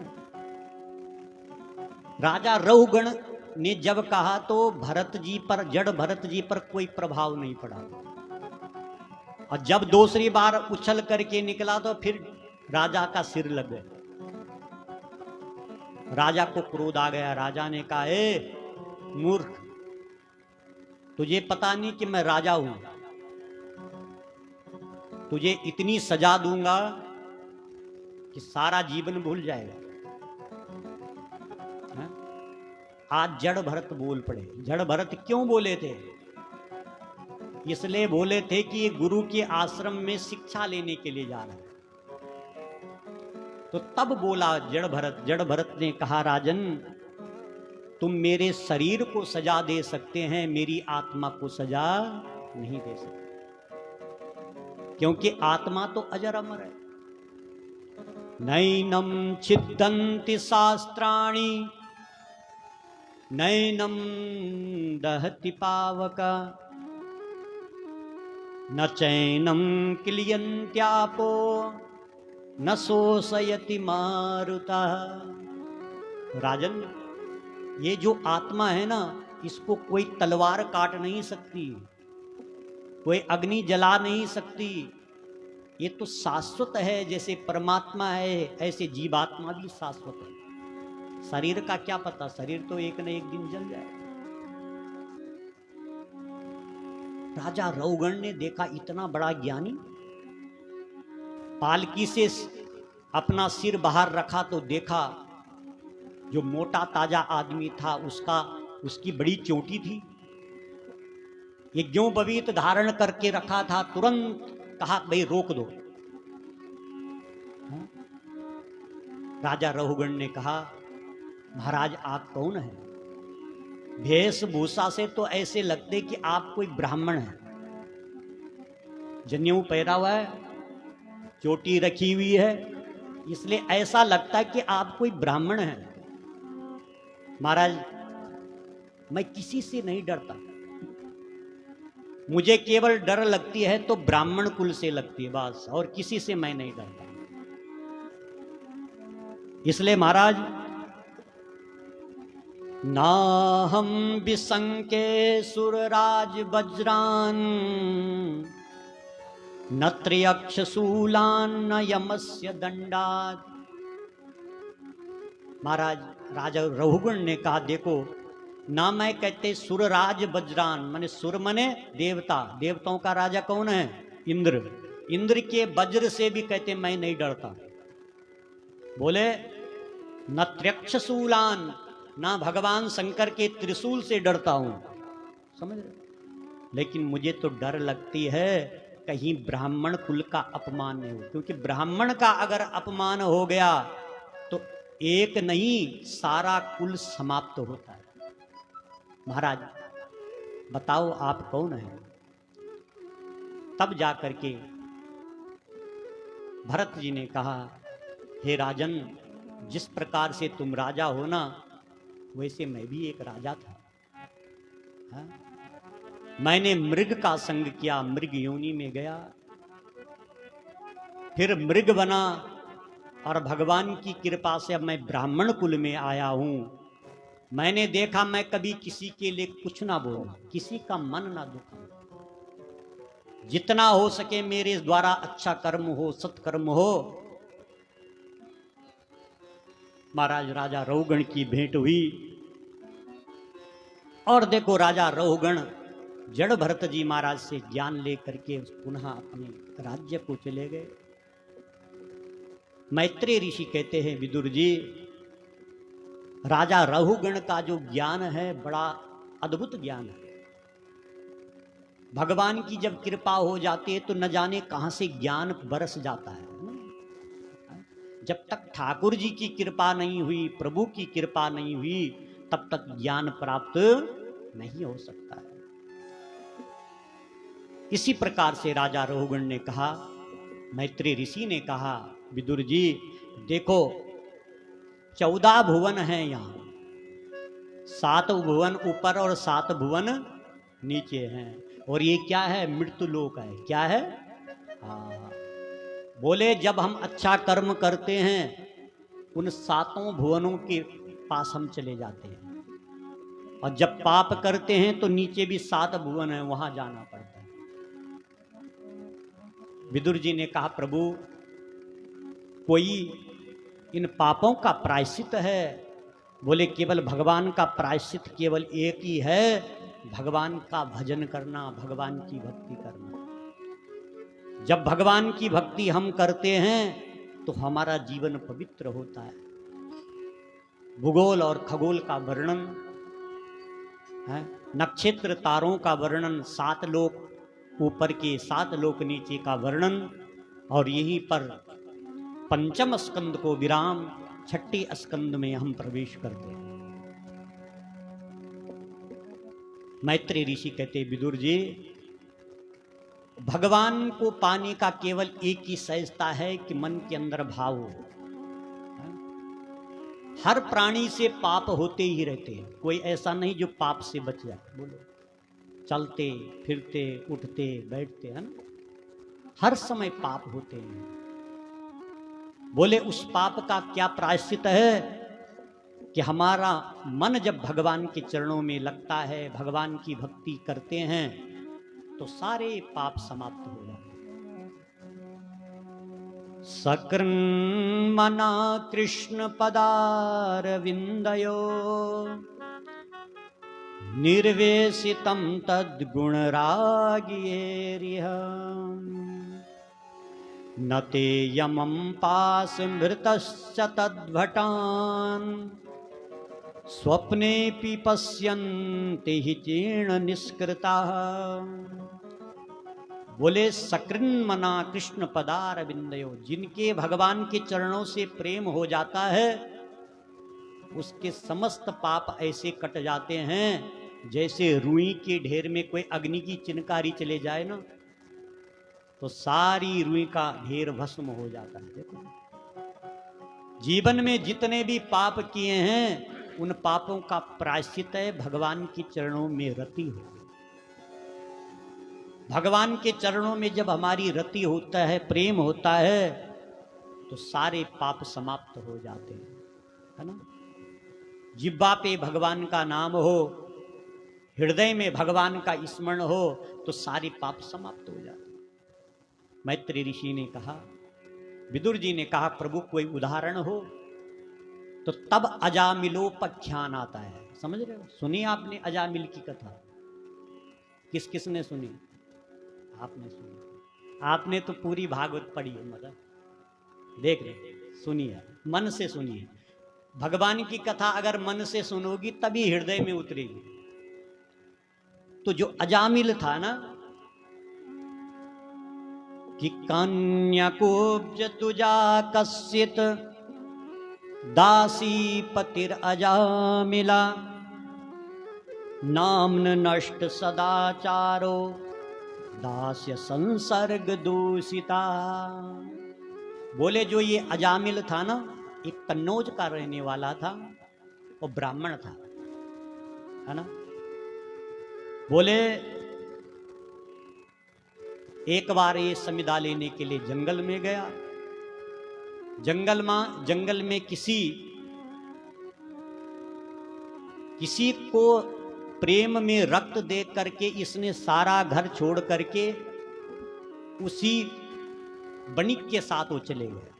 A: राजा रहुगण ने जब कहा तो भरत जी पर, जड़ भरत जी पर कोई प्रभाव नहीं पड़ा, और जब दूसरी बार उछल करके निकला तो फिर राजा का सिर लग गया। राजा को क्रोध आ गया। राजा ने कहा ए मूर्ख, तुझे पता नहीं कि मैं राजा हूं, तुझे इतनी सजा दूंगा कि सारा जीवन भूल जाएगा। है? आज जड़ भरत बोल पड़े। जड़ भरत क्यों बोले थे? इसलिए बोले थे कि ये गुरु के आश्रम में शिक्षा लेने के लिए जा रहा है। तो तब बोला जड़ भरत। जड़ भरत ने कहा राजन तुम मेरे शरीर को सजा दे सकते हैं, मेरी आत्मा को सजा नहीं दे सकते, क्योंकि आत्मा तो अजर अमर है। नैनम छिदन्ति शास्त्राणि नैनम दहति पावका न चैनम क्लियन्त्यापो न शोषयति मारुता। राजन ये जो आत्मा है ना, इसको कोई तलवार काट नहीं सकती, कोई अग्नि जला नहीं सकती, ये तो शाश्वत है। जैसे परमात्मा है ऐसे जीवात्मा भी शाश्वत है। शरीर का क्या पता, शरीर तो एक न एक दिन जल जाए। राजा रहुगण ने देखा इतना बड़ा ज्ञानी, पालकी से अपना सिर बाहर रखा तो देखा जो मोटा ताजा आदमी था उसकी बड़ी चोटी थी, ये ज्यों बबीत धारण करके रखा था। तुरंत कहा भाई रोक दो। राजा रहुगण ने कहा महाराज आप कौन है? वेशभूषा से तो ऐसे लगते कि आप कोई ब्राह्मण हैं। जनेऊ पहरा हुआ है, चोटी रखी हुई है, इसलिए ऐसा लगता है कि आप कोई ब्राह्मण हैं। महाराज मैं किसी से नहीं डरता, मुझे केवल डर लगती है तो ब्राह्मण कुल से लगती है बस, और किसी से मैं नहीं डरता। इसलिए महाराज ना हम विसंके सुरराज वज्रान न त्र्यक्ष शूलान न यमस्य दंडात। महाराज राजा रहुगण ने कहा देखो ना मैं कहते सुरराज वज्रान, माने सुर मने देवता, देवताओं का राजा कौन है? इंद्र। इंद्र के वज्र से भी कहते मैं नहीं डरता। बोले न त्र्यक्ष शूलान, ना भगवान शंकर के त्रिशूल से डरता हूं। समझ रहे? लेकिन मुझे तो डर लगती है कहीं ब्राह्मण कुल का अपमान नहीं हो, क्योंकि ब्राह्मण का अगर अपमान हो गया तो एक नहीं सारा कुल समाप्त होता है। महाराज बताओ आप कौन हैं? तब जाकर के भरत जी ने कहा हे राजन जिस प्रकार से तुम राजा हो ना, वैसे मैं भी एक राजा था। हा? मैंने मृग का संग किया, मृग योनि में गया, फिर मृग बना, और भगवान की कृपा से अब मैं ब्राह्मण कुल में आया हूं। मैंने देखा मैं कभी किसी के लिए कुछ ना बोलूं, किसी का मन ना दुखाऊं, जितना हो सके मेरे द्वारा अच्छा कर्म हो, सत्कर्म हो। महाराज राजा रहुगण की भेंट हुई, और देखो राजा रहुगण जड़ भरत जी महाराज से ज्ञान लेकर के पुनः अपने राज्य को चले गए। मैत्रेय ऋषि कहते हैं विदुर जी राजा रहुगण का जो ज्ञान है बड़ा अद्भुत ज्ञान है। भगवान की जब कृपा हो जाती है तो न जाने कहां से ज्ञान बरस जाता है ना? जब तक ठाकुर जी की कृपा नहीं हुई, प्रभु की कृपा नहीं हुई, तब तक ज्ञान प्राप्त नहीं हो सकता है। इसी प्रकार से राजा रहुगण ने कहा, मैत्री ऋषि ने कहा, विदुर जी देखो 14 भुवन हैं यहां, 7 भुवन ऊपर और 7 भुवन नीचे हैं, और ये क्या है? मृत्यु लोक है। क्या है? हाँ, बोले जब हम अच्छा कर्म करते हैं उन 7 भुवनों के पास हम चले जाते हैं, और जब पाप करते हैं तो नीचे भी 7 भुवन है, वहां जाना पड़ता है। विदुर जी ने कहा, प्रभु कोई इन पापों का प्रायश्चित है? बोले केवल भगवान का प्रायश्चित केवल एक ही है, भगवान का भजन करना, भगवान की भक्ति करना। जब भगवान की भक्ति हम करते हैं तो हमारा जीवन पवित्र होता है। भूगोल और खगोल का वर्णन है, नक्षत्र तारों का वर्णन, 7 लोक ऊपर के 7 लोक नीचे का वर्णन, और यहीं पर 5म स्कंद को विराम 6ठे स्कंद में हम प्रवेश करते हैं। मैत्री ऋषि कहते, विदुर जी भगवान को पाने का केवल एक ही सहजता है कि मन के अंदर भाव हो। हर प्राणी से पाप होते ही रहते हैं, कोई ऐसा नहीं जो पाप से बच जाए। बोलो, चलते फिरते उठते बैठते हैं ना, हर समय पाप होते हैं। बोले उस पाप का क्या प्रायश्चित है कि हमारा मन जब भगवान के चरणों में लगता है, भगवान की भक्ति करते हैं, तो सारे पाप समाप्त हो जाते हैं। सकृन्मना कृष्ण पदार विंदयो निर्वेशितम तद्गुण रागियेरिह न ते यमं पास मृतश्च तद्भटान् स्वप्नेऽपि पश्यन्ति हि जीर्ण निष्कृताः। बोले सकृन्मना कृष्ण पदार विंदयो, जिनके भगवान के चरणों से प्रेम हो जाता है उसके समस्त पाप ऐसे कट जाते हैं जैसे रुई के ढेर में कोई अग्नि की चिनकारी चले जाए ना, तो सारी रुई का ढेर भस्म हो जाता है। देखो जीवन में जितने भी पाप किए हैं उन पापों का प्रायश्चित है भगवान के चरणों में रति हो। भगवान के चरणों में जब हमारी रति होता है, प्रेम होता है, तो सारे पाप समाप्त हो जाते हैं, है ना। जिह्वा पे भगवान का नाम हो, हृदय में भगवान का स्मरण हो, तो सारे पाप समाप्त हो जाते हैं। मैत्री ऋषि ने कहा, विदुर जी ने कहा, प्रभु कोई उदाहरण हो तो तब अजामिलोपाख्यान आता है। समझ रहे हो? सुनी आपने अजामिल की कथा? किस किस ने सुनी? आपने सुनी? आपने तो पूरी भागवत पढ़ी है, मतलब देख ले, सुनिए, मन से सुनिए। भगवान की कथा अगर मन से सुनोगी तभी हृदय में उतरेगी। तो जो अजामिल था ना, कि कन्याकुब्ज तुजा कश्चित दासी पतिर अजामिला नाम्न नष्ट सदाचारो दास्य संसर्ग दूषिता। बोले जो ये अजामिल था ना, एक कन्नौज का रहने वाला था और ब्राह्मण था, है ना। बोले एक बार ये समिधा लेने के लिए जंगल में गया। जंगल में किसी को प्रेम में रक्त दे करके इसने सारा घर छोड़ करके उसी बणिक के साथ वो चले गए,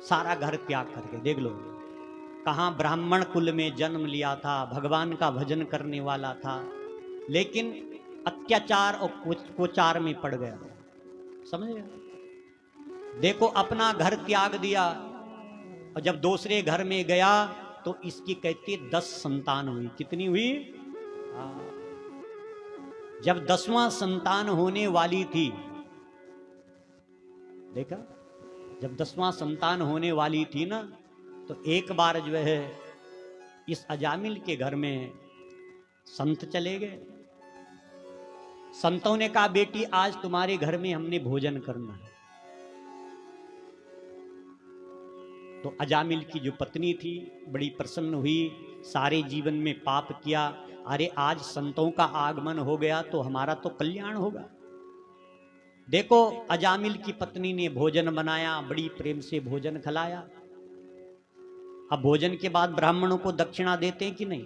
A: सारा घर त्याग करके। देख लो, कहाँ ब्राह्मण कुल में जन्म लिया था, भगवान का भजन करने वाला था, लेकिन अत्याचार और कुचार में पड़ गया। समझ गए? देखो, अपना घर त्याग दिया और जब दूसरे घर में गया तो इसकी कहती 10 संतान हुई। कितनी हुई? जब 10वां संतान होने वाली थी, देखा, जब 10वां संतान होने वाली थी ना, तो एक बार जो है इस अजामिल के घर में संत चले गए। संतों ने कहा, बेटी आज तुम्हारे घर में हमने भोजन करना है। तो अजामिल की जो पत्नी थी बड़ी प्रसन्न हुई, सारे जीवन में पाप किया, अरे आज संतों का आगमन हो गया तो हमारा तो कल्याण होगा। देखो अजामिल की पत्नी ने भोजन बनाया, बड़ी प्रेम से भोजन खिलाया। अब भोजन के बाद ब्राह्मणों को दक्षिणा देते हैं कि नहीं?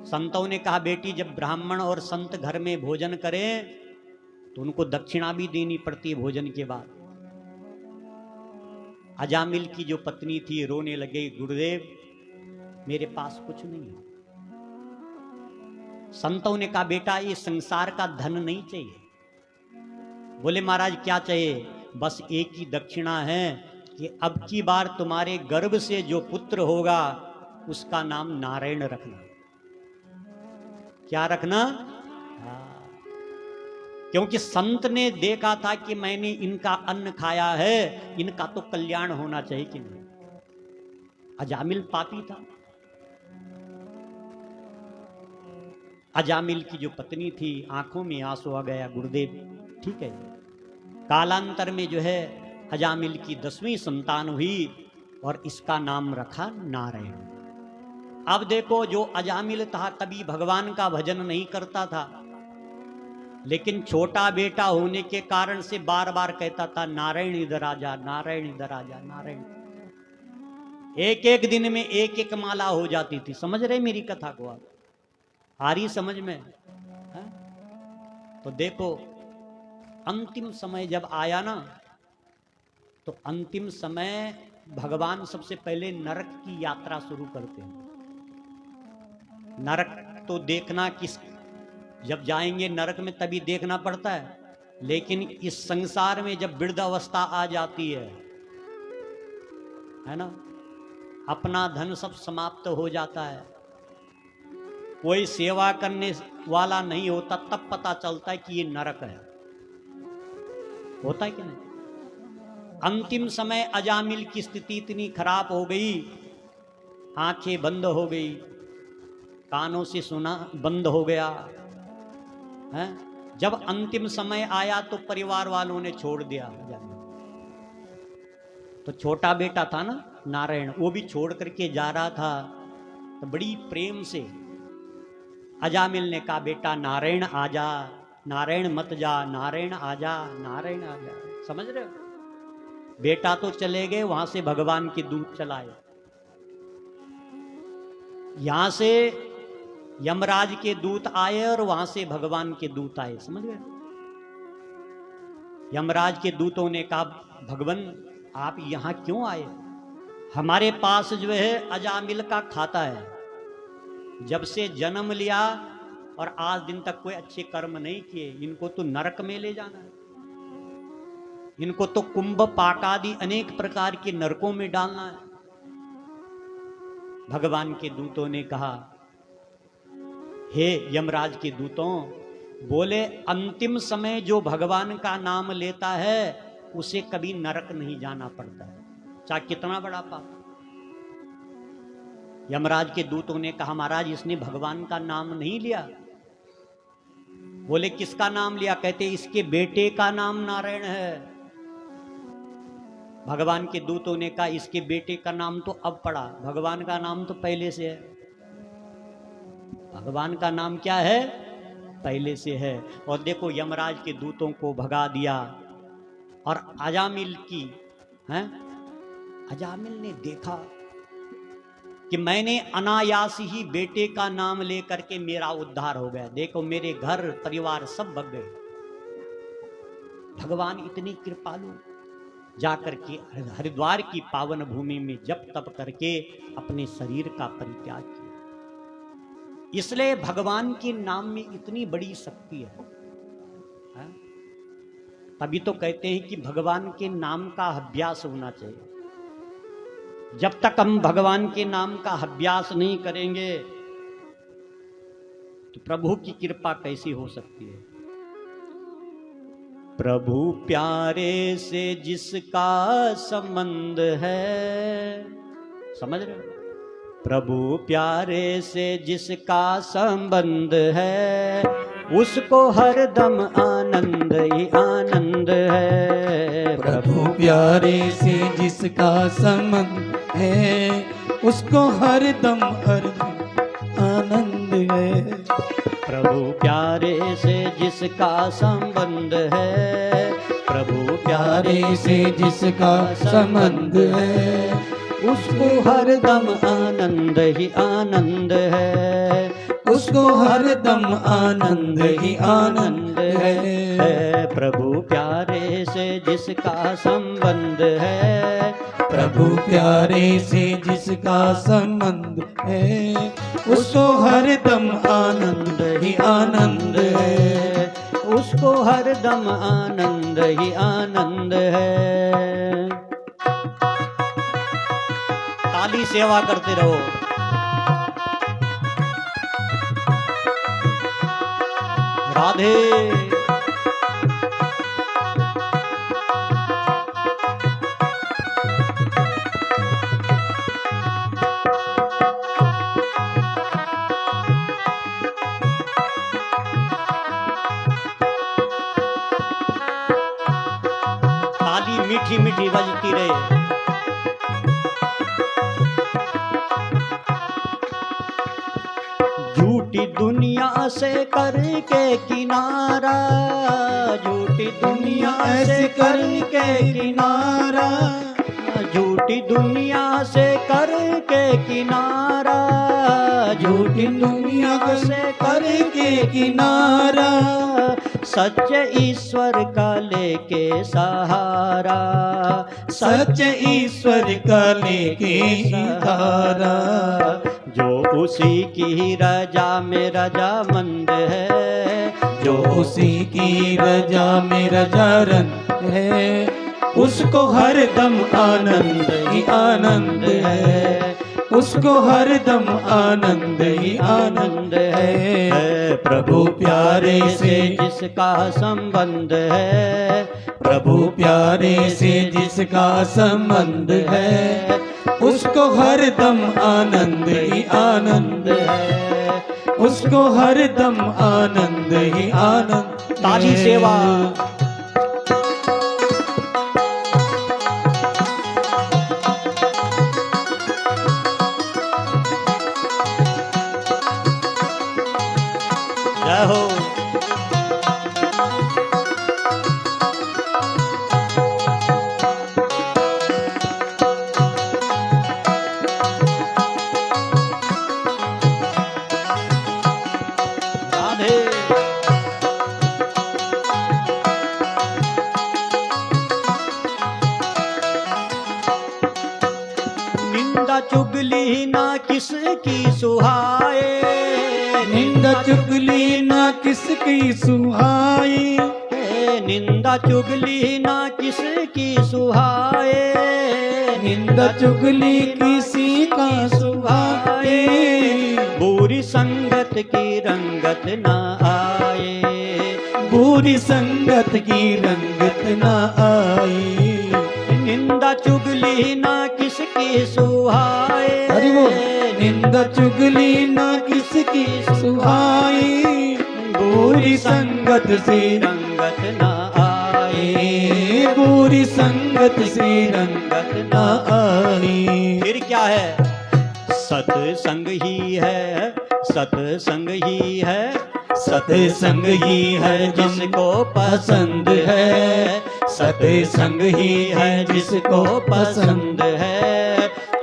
A: संतों ने कहा, बेटी जब ब्राह्मण और संत घर में भोजन करें तो उनको दक्षिणा भी देनी पड़ती है भोजन के बाद। अजामिल की जो पत्नी थी रोने लगे, गुरुदेव मेरे पास कुछ नहीं है। संतों ने कहा, बेटा ये संसार का धन नहीं चाहिए। बोले महाराज क्या चाहिए? बस एक ही दक्षिणा है कि अब की बार तुम्हारे गर्भ से जो पुत्र होगा उसका नाम नारायण रखना। क्या रखना? क्योंकि संत ने देखा था कि मैंने इनका अन्न खाया है, इनका तो कल्याण होना चाहिए कि नहीं। अजामिल पापी था। अजामिल की जो पत्नी थी आंखों में आंसू आ गया, गुरुदेव ठीक है। कालांतर में जो है अजामिल की 10वीं संतान हुई और इसका नाम रखा नारायण। अब देखो जो अजामिल था कभी भगवान का भजन नहीं करता था, लेकिन छोटा बेटा होने के कारण से बार बार कहता था, नारायण इधर आ जा, नारायण इधर आ जा, नारायण। एक एक दिन में एक एक माला हो जाती थी। समझ रहे मेरी कथा को आप? आ रही समझ में? है? तो देखो अंतिम समय जब आया ना, तो अंतिम समय भगवान सबसे पहले नरक की यात्रा शुरू करते हैं। नरक तो देखना किस, जब जाएंगे नरक में तभी देखना पड़ता है, लेकिन इस संसार में जब वृद्धावस्था आ जाती है ना, अपना धन सब समाप्त हो जाता है, कोई सेवा करने वाला नहीं होता, तब पता चलता है कि ये नरक है। होता है कि नहीं? अंतिम समय अजामिल की स्थिति इतनी खराब हो गई, आंखें बंद हो गई, कानों से सुना बंद हो गया है। जब अंतिम समय आया तो परिवार वालों ने छोड़ दिया। तो छोटा बेटा था ना नारायण, वो भी छोड़ करके जा रहा था। तो बड़ी प्रेम से अजामिल ने कहा, बेटा नारायण आजा, नारायण मत जा, नारायण आजा, नारायण आजा। समझ रहे हो? बेटा तो चले गए, वहां से भगवान के दूत चलाए, यहां से यमराज के दूत आए और वहां से भगवान के दूत आए। समझ गए? यमराज के दूतों ने कहा, भगवान आप यहां क्यों आए? हमारे पास जो है अजामिल का खाता है, जब से जन्म लिया और आज दिन तक कोई अच्छे कर्म नहीं किए, इनको तो नरक में ले जाना है, इनको तो कुंभ पाकादि अनेक प्रकार के नरकों में डालना है। भगवान के दूतों ने कहा, हे यमराज के दूतों, बोले अंतिम समय जो भगवान का नाम लेता है उसे कभी नरक नहीं जाना पड़ता है, चाहे कितना बड़ा पाप। यमराज के दूतों ने कहा, महाराज इसने भगवान का नाम नहीं लिया। बोले किसका नाम लिया? कहते इसके बेटे का नाम नारायण है। भगवान के दूतों ने कहा, इसके बेटे का नाम तो अब पड़ा, भगवान का नाम तो पहले से है। भगवान का नाम क्या है? पहले से है। और देखो यमराज के दूतों को भगा दिया और अजामिल की हैं, अजामिल ने देखा कि मैंने अनायास ही बेटे का नाम लेकर के मेरा उद्धार हो गया। देखो मेरे घर परिवार सब भग गए। भगवान इतनी कृपालु, जाकर के हरिद्वार की पावन भूमि में जप तप करके अपने शरीर का परित्याग किया। इसलिए भगवान के नाम में इतनी बड़ी शक्ति है। तभी तो कहते हैं कि भगवान के नाम का अभ्यास होना चाहिए। जब तक हम भगवान के नाम का अभ्यास नहीं करेंगे तो प्रभु की कृपा कैसी हो सकती है? प्रभु प्यारे से जिसका संबंध है, समझ रहे हो? प्रभु प्यारे से जिसका संबंध है, उसको हरदम आनंद ही आनंद है।
B: प्रभु प्यारे से जिसका संबंध है, उसको हरदम आनंद है।
A: प्रभु प्यारे से जिसका संबंध है, प्रभु प्यारे
B: प्यारे से जिसका संबंध है,
A: उसको हरदम आनंद ही आनंद है।
B: उसको हरदम आनंद ही आनंद है।
A: प्रभु प्यारे से जिसका संबंध है,
B: प्रभु प्यारे से जिसका संबंध है, उसको हरदम आनंद ही आनंद है।
A: उसको हरदम आनंद ही आनंद है। ताली सेवा करते रहो। राधे। ताली मीठी मीठी बजती रहे। झूठी दुनिया से करके किनारा, झूठी दुनिया से करके किनारा, झूठी दुनिया से करके किनारा, झूठी दुनिया से करके किनारा, सच्चे ईश्वर का लेके सहारा,
B: सच्चे ईश्वर का लेके सहारा।
A: जो उसी की रजा में रजामंद है,
B: जो उसी की रजा में रजारंद है, उसको हरदम आनंद ही आनंद है। उसको हरदम आनंद ही आनंद है।
A: प्रभु प्यारे से जिसका संबंध है,
B: प्रभु प्यारे से जिसका संबंध है, उसको हरदम आनंद ही आनंद है। उसको हरदम आनंद ही आनंद।
A: ताली सेवा। जय हो। राधे। निंदा चुगली ना किसकी सुहाए,
B: निंदा चुगली ना किसकी सुहाई,
A: निंदा चुगली ना किसकी सुहाए,
B: निंदा चुगली किसी का सुहाए।
A: बुरी संगत की रंगत ना आए,
B: बुरी संगत की रंगत न आई।
A: निंदा चुगली ना किसकी सुहाए,
B: अरे वो निंदा चुगली ना किसकी सुहाई, बुरी संगत से
A: रंगत ना आए,
B: बुरी संगत से रंगत न आई।
A: फिर क्या है? सत्संग ही है, सत्संग ही है,
B: सत्संग ही है
A: जिसको पसंद है,
B: सत्संग ही है जिसको पसंद
A: है,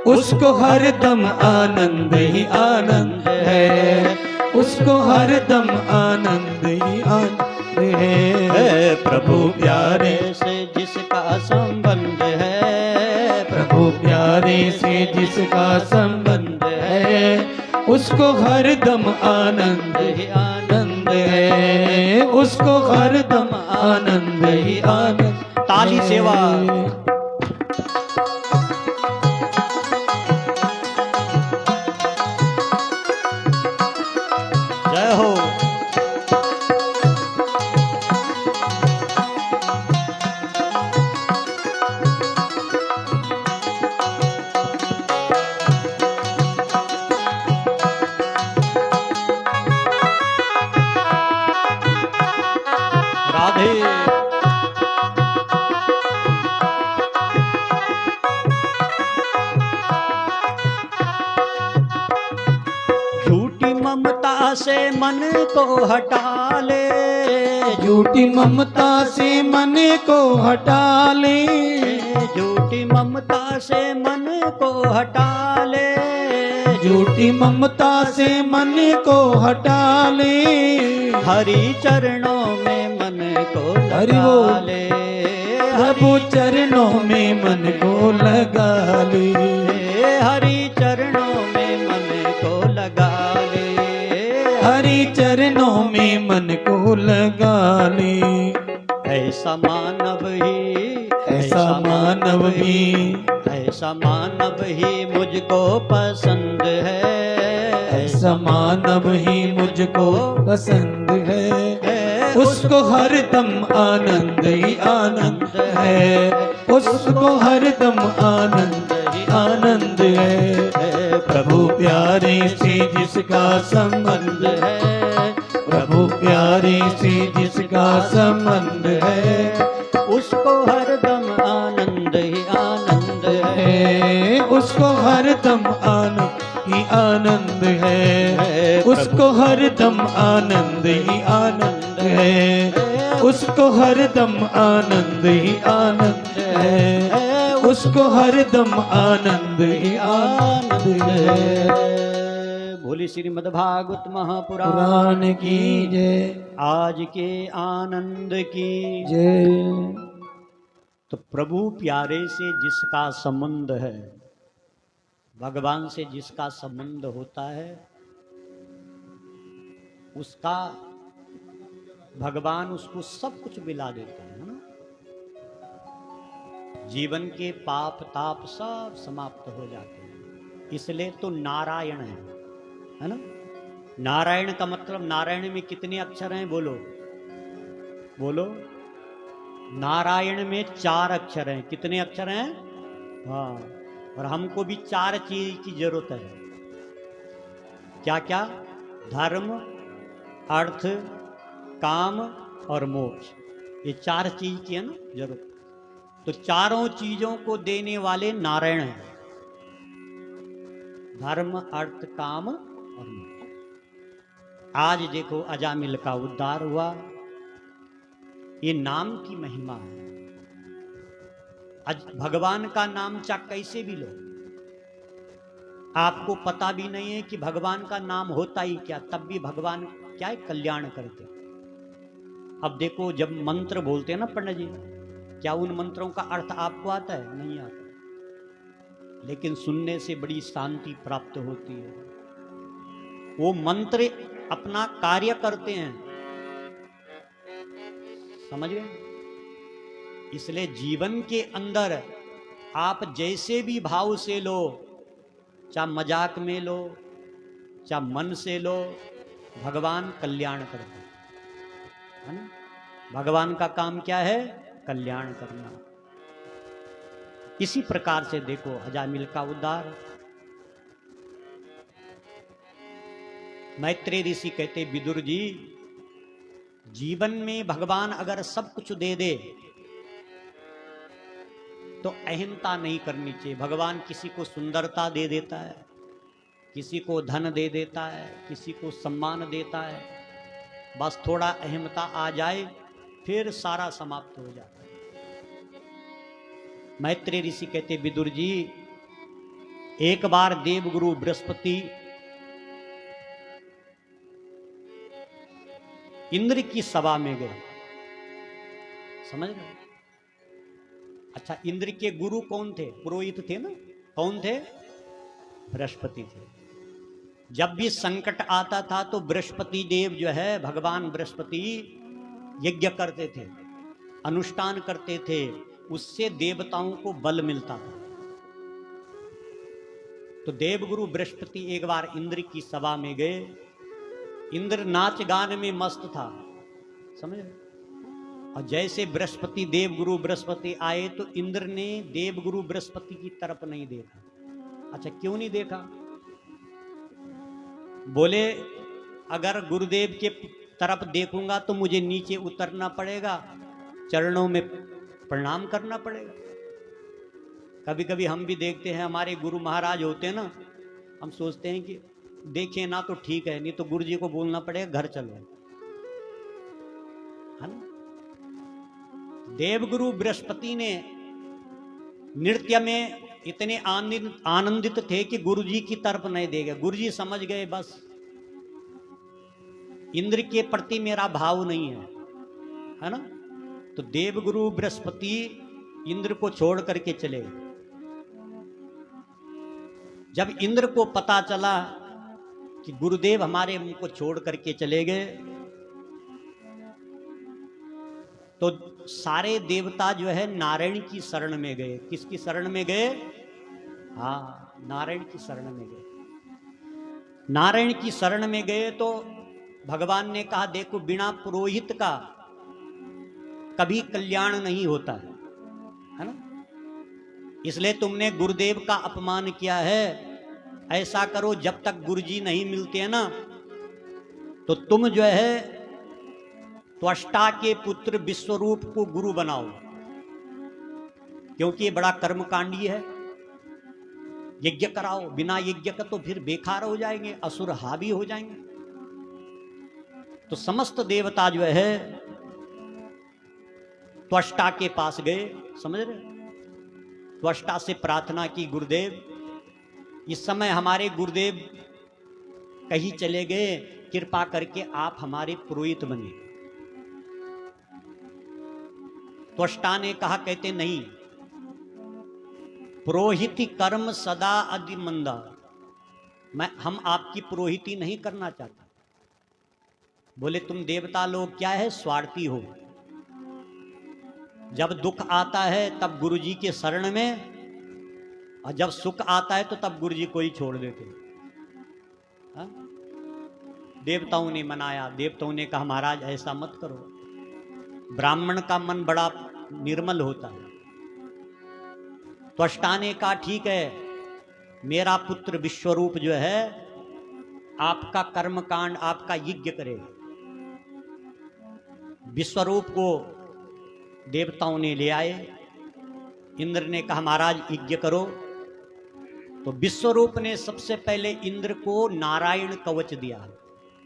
B: उसको हरदम आनंद ही आनंद है। उसको हरदम आनंद ही आनंद है।
A: प्रभु प्यारे से जिसका संबंध है,
B: प्रभु प्यारे से जिसका संबंध है, उसको हरदम आनंद ही आनंद है। उसको हरदम आनंद ही आनंद।
A: ताली सेवा। जय हो। से मन को हटा ले,
B: झूठी ममता से मन को हटा ले,
A: झूठी ममता से मन को हटा ले,
B: झूठी ममता से मन को हटा ले,
A: हरि चरणों में मन को
B: हरि
A: लगा
B: बोल।
A: ले,
B: प्रभु चरणों में मन को लगा ले,
A: हरि चरणों में मन को लगा ले,
B: हरि चरणों में मन को लगा ले।
A: ऐसा मानव ही,
B: ऐसा मानव भी,
A: ऐसा मानव ही मुझको पसंद है,
B: ऐसा मानव ही मुझको पसंद है, उसको हरदम आनंद ही आनंद है, उसको हरदम आनंद ही आनंद है। प्रभु प्यारे से जिसका संबंध है, प्रभु प्यारे से जिसका संबंध है,
A: उसको हरदम आनंद ही आनंद है,
B: उसको हरदम आनंद ही आनंद है, उसको हरदम आनंद ही आनंद है, उसको हरदम आनंद ही आनंद है, उसको हरदम आनंद ही आनंद है।
A: बोली श्रीमद् भागवत महापुराण
B: पुराण की जय,
A: आज के आनंद की
B: जय।
A: तो प्रभु प्यारे से जिसका संबंध है, भगवान से जिसका संबंध होता है, उसका भगवान उसको सब कुछ मिला देता है ना। जीवन के पाप ताप सब समाप्त हो जाते हैं, इसलिए तो नारायण है ना। नारायण का मतलब, नारायण में कितने अक्षर हैं बोलो, बोलो। नारायण में 4 अक्षर हैं। कितने अक्षर हैं? हाँ, और हमको भी 4 चीज की जरूरत है। क्या क्या? धर्म, अर्थ, काम और मोक्ष। ये 4 चीज की है ना जरूरत। तो चारों चीजों को देने वाले नारायण हैं। धर्म, अर्थ, काम और मोक्ष। आज देखो अजामिल का उद्धार हुआ, ये नाम की महिमा है। आज भगवान का नाम चाहे कैसे भी लो, आपको पता भी नहीं है कि भगवान का नाम होता ही क्या, तब भी भगवान क्या है, कल्याण करते। अब देखो जब मंत्र बोलते हैं ना पंडित जी, क्या उन मंत्रों का अर्थ आपको आता है? नहीं आता, लेकिन सुनने से बड़ी शांति प्राप्त होती है। वो मंत्र अपना कार्य करते हैं, समझ गए? इसलिए जीवन के अंदर आप जैसे भी भाव से लो, चाहे मजाक में लो, चाहे मन से लो, भगवान कल्याण करते है ना। भगवान का काम क्या है? कल्याण करना। इसी प्रकार से देखो अजामिल का उद्धार। मैत्रेय ऋषि कहते, विदुर जी, जीवन में भगवान अगर सब कुछ दे दे तो अहंता नहीं करनी चाहिए। भगवान किसी को सुंदरता दे देता है, किसी को धन दे देता है, किसी को सम्मान देता है, बस थोड़ा अहमता आ जाए फिर सारा समाप्त हो जाता है। मैत्रेय ऋषि कहते, विदुर जी, एक बार देवगुरु बृहस्पति इंद्र की सभा में गए, समझ रहे? अच्छा, इंद्र के गुरु कौन थे? पुरोहित थे ना। कौन थे? बृहस्पति थे। जब भी संकट आता था तो बृहस्पति देव जो है, भगवान बृहस्पति यज्ञ करते थे, अनुष्ठान करते थे, उससे देवताओं को बल मिलता था। तो देवगुरु बृहस्पति एक बार इंद्र की सभा में गए। इंद्र नाच गान में मस्त था, समझ रहे? और जैसे बृहस्पति, देवगुरु बृहस्पति आए तो इंद्र ने देवगुरु बृहस्पति की तरफ नहीं देखा। अच्छा, क्यों नहीं देखा? बोले, अगर गुरुदेव के तरफ देखूंगा तो मुझे नीचे उतरना पड़ेगा, चरणों में प्रणाम करना पड़ेगा। कभी कभी हम भी देखते हैं, हमारे गुरु महाराज होते हैं ना, हम सोचते हैं कि देखे ना तो ठीक है, नहीं तो गुरु जी को बोलना पड़ेगा घर चलो, है ना। देवगुरु बृहस्पति ने नृत्य में इतने आनंदित थे कि गुरु जी की तरफ नहीं दे गए। गुरु जी समझ गए बस इंद्र के प्रति मेरा भाव नहीं है ना। तो देवगुरु बृहस्पति इंद्र को छोड़ करके चले गए। जब इंद्र को पता चला कि गुरुदेव हमारे मुंह को छोड़ करके चले गए, तो सारे देवता जो है नारायण की शरण में गए। किसकी शरण में गए? हाँ, नारायण की शरण में गए। नारायण की शरण में गए तो भगवान ने कहा देखो बिना पुरोहित का कभी कल्याण नहीं होता है ना। इसलिए तुमने गुरुदेव का अपमान किया है। ऐसा करो, जब तक गुरुजी नहीं मिलते हैं ना, तो तुम जो है त्वष्टा के पुत्र विश्वरूप को गुरु बनाओ, क्योंकि ये बड़ा कर्मकांडी है। यज्ञ कराओ, बिना यज्ञ का तो फिर बेकार हो जाएंगे, असुर हावी हो जाएंगे। तो समस्त देवता जो है त्वष्टा के पास गए, समझ रहे। त्वष्टा से प्रार्थना की, गुरुदेव इस समय हमारे गुरुदेव कहीं चले गए, कृपा करके आप हमारे पुरोहित बने। त्वष्टा ने कहा, कहते नहीं, पुरोहिति कर्म सदा अधिमंदा, हम आपकी पुरोहिती नहीं करना चाहता। बोले तुम देवता लोग क्या है, स्वार्थी हो। जब दुख आता है तब गुरुजी के शरण में, और जब सुख आता है तो तब गुरुजी को ही छोड़ देते। हा? देवताओं ने मनाया, देवताओं ने कहा महाराज ऐसा मत करो, ब्राह्मण का मन बड़ा निर्मल होता है। त्वष्टा ने कहा ठीक है, मेरा पुत्र विश्वरूप जो है आपका कर्मकांड, आपका यज्ञ करेगा। विश्वरूप को देवताओं ने ले आए। इंद्र ने कहा महाराज यज्ञ करो। तो विश्वरूप ने सबसे पहले इंद्र को नारायण कवच दिया।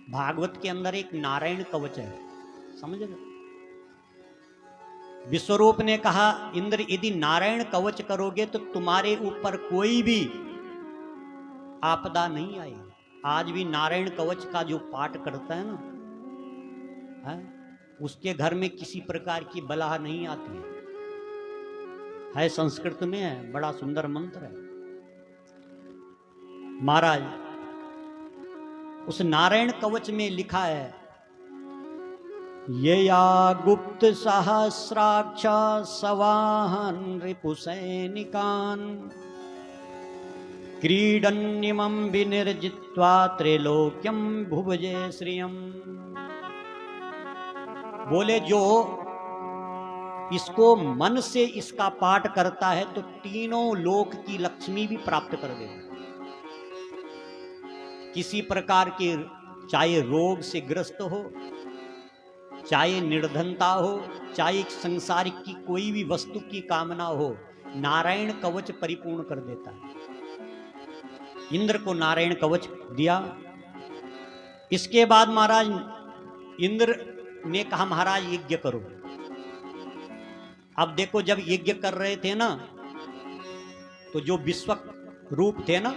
A: भागवत के अंदर एक नारायण कवच है, समझ रहे। विश्वरूप ने कहा इंद्र यदि नारायण कवच करोगे तो तुम्हारे ऊपर कोई भी आपदा नहीं आएगी। आज भी नारायण कवच का जो पाठ करता है ना, है? उसके घर में किसी प्रकार की बला नहीं आती है। संस्कृत में है, बड़ा सुंदर मंत्र है। महाराज उस नारायण कवच में लिखा है, ये या गुप्त सहस्राक्ष सवाहन रिपुसैनिकान क्रीडन्यमं विनिर्जित्वा त्रैलोक्यम भुभजे श्रियम। बोले जो इसको मन से इसका पाठ करता है तो तीनों लोक की लक्ष्मी भी प्राप्त कर देगा। किसी प्रकार के चाहे रोग से ग्रस्त हो, चाहे निर्धनता हो, चाहे संसारिक की कोई भी वस्तु की कामना हो, नारायण कवच परिपूर्ण कर देता है। इंद्र को नारायण कवच दिया। इसके बाद महाराज इंद्र ने कहा महाराज यज्ञ करो। अब देखो जब यज्ञ कर रहे थे ना, तो जो विश्व रूप थे ना,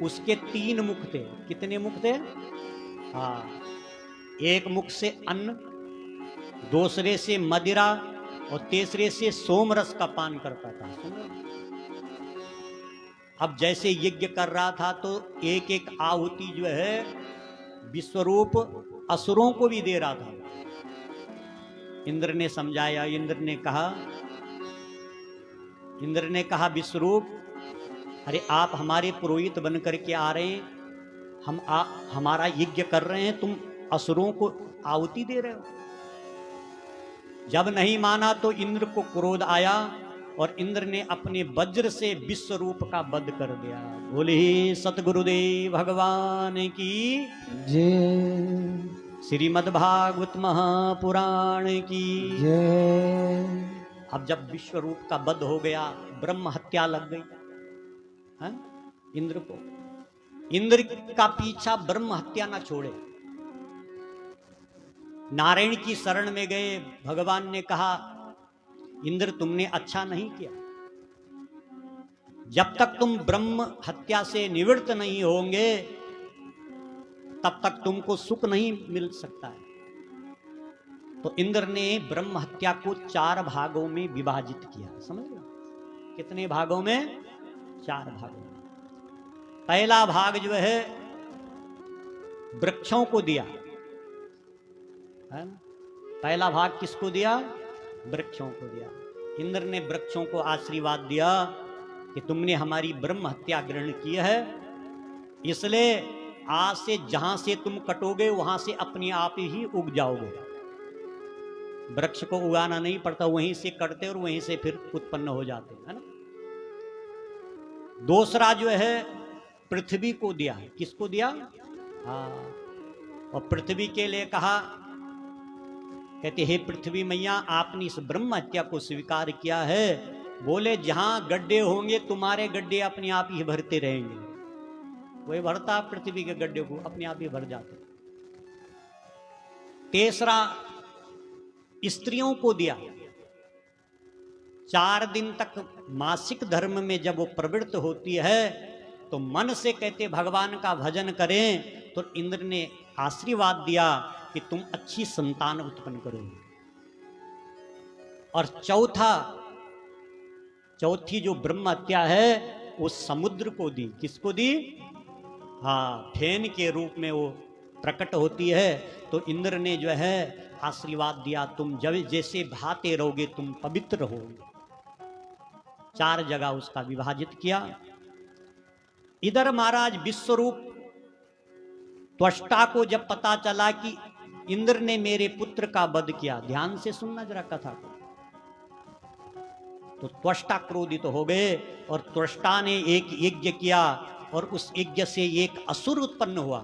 A: उसके 3 मुख थे। कितने मुख थे? हाँ, एक मुख से अन्न, दूसरे से मदिरा और तीसरे से सोमरस का पान करता था। अब जैसे यज्ञ कर रहा था तो एक एक आहुति जो है विश्वरूप असुरों को भी दे रहा था। इंद्र ने समझाया, इंद्र ने कहा विश्वरूप, अरे आप हमारे पुरोहित बन करके आ रहे हैं, हमारा यज्ञ कर रहे हैं, तुम असुरों को आहुति दे रहे हो। जब नहीं माना तो इंद्र को क्रोध आया और इंद्र ने अपने वज्र से विश्वरूप का वध कर दिया। बोले सतगुरुदेव भगवान की जय। श्रीमद्भागवत महापुराण की जय। अब जब विश्वरूप का वध हो गया, ब्रह्म हत्या लग गई है इंद्र को। इंद्र का पीछा ब्रह्म हत्या ना छोड़े। नारायण की शरण में गए, भगवान ने कहा इंद्र तुमने अच्छा नहीं किया, जब तक तुम ब्रह्म हत्या से निवृत्त नहीं होंगे तब तक तुमको सुख नहीं मिल सकता है। तो इंद्र ने ब्रह्म हत्या को 4 भागों में विभाजित किया। समझ लो कितने भागों में? 4 भागों में। पहला भाग जो है वृक्षों को दिया है ना? पहला भाग किसको दिया? वृक्षों को दिया। इंद्र ने वृक्षों को आशीर्वाद दिया कि तुमने हमारी ब्रह्म हत्या ग्रहण की है, इसलिए आज से जहां से तुम कटोगे वहां से अपने आप ही उग जाओगे। वृक्ष को उगाना नहीं पड़ता, वहीं से कटते और वहीं से फिर उत्पन्न हो जाते हैं, है ना। दूसरा जो है पृथ्वी को दिया। किसको दिया? हाँ, और पृथ्वी के लिए कहा, कहते हे पृथ्वी मैया आपने इस ब्रह्म हत्या को स्वीकार किया है, बोले जहां गड्ढे होंगे तुम्हारे गड्ढे अपने आप ही भरते रहेंगे। वही भरता पृथ्वी के गड्ढे को, अपने आप ही भर जाते। तीसरा स्त्रियों को दिया। 4 दिन तक मासिक धर्म में जब वो प्रवृत्त होती है तो मन से कहते भगवान का भजन करें, तो इंद्र ने आशीर्वाद दिया कि तुम अच्छी संतान उत्पन्न करोगे। और चौथी जो ब्रह्म हत्या है वो समुद्र को दी। किसको दी? हाँ, फेन के रूप में वो प्रकट होती है। तो इंद्र ने जो है आशीर्वाद दिया, तुम जब जैसे भाते रहोगे तुम पवित्र रहोगे। 4 जगह उसका विभाजित किया। इधर महाराज विश्वरूप त्वष्टा को जब पता चला कि इंद्र ने मेरे पुत्र का वध किया, ध्यान से सुनना जरा कथा को, तो त्वष्टा क्रोधित हो गए और त्वष्टा ने एक यज्ञ किया और उस यज्ञ से एक असुर उत्पन्न हुआ।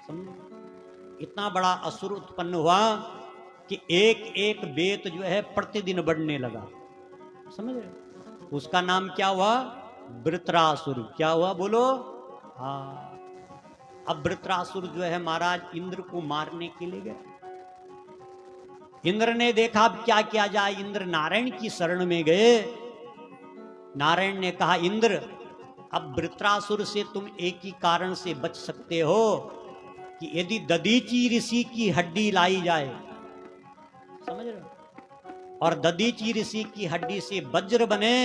A: समझो, इतना बड़ा असुर उत्पन्न हुआ कि एक बेत जो है प्रतिदिन बढ़ने लगा। समझ रहे? उसका नाम क्या हुआ? वृत्रासुर। क्या हुआ बोलो? हाँ। अब वृत्रासुर जो है महाराज इंद्र को मारने के लिए गया। इंद्र ने देखा अब क्या किया जाए। इंद्र नारायण की शरण में गए। नारायण ने कहा इंद्र अब वृत्रासुर से तुम एक ही कारण से बच सकते हो कि यदि दधीचि ऋषि की हड्डी लाई जाए, समझ रहे हो, और दधीचि ऋषि की हड्डी से वज्र बने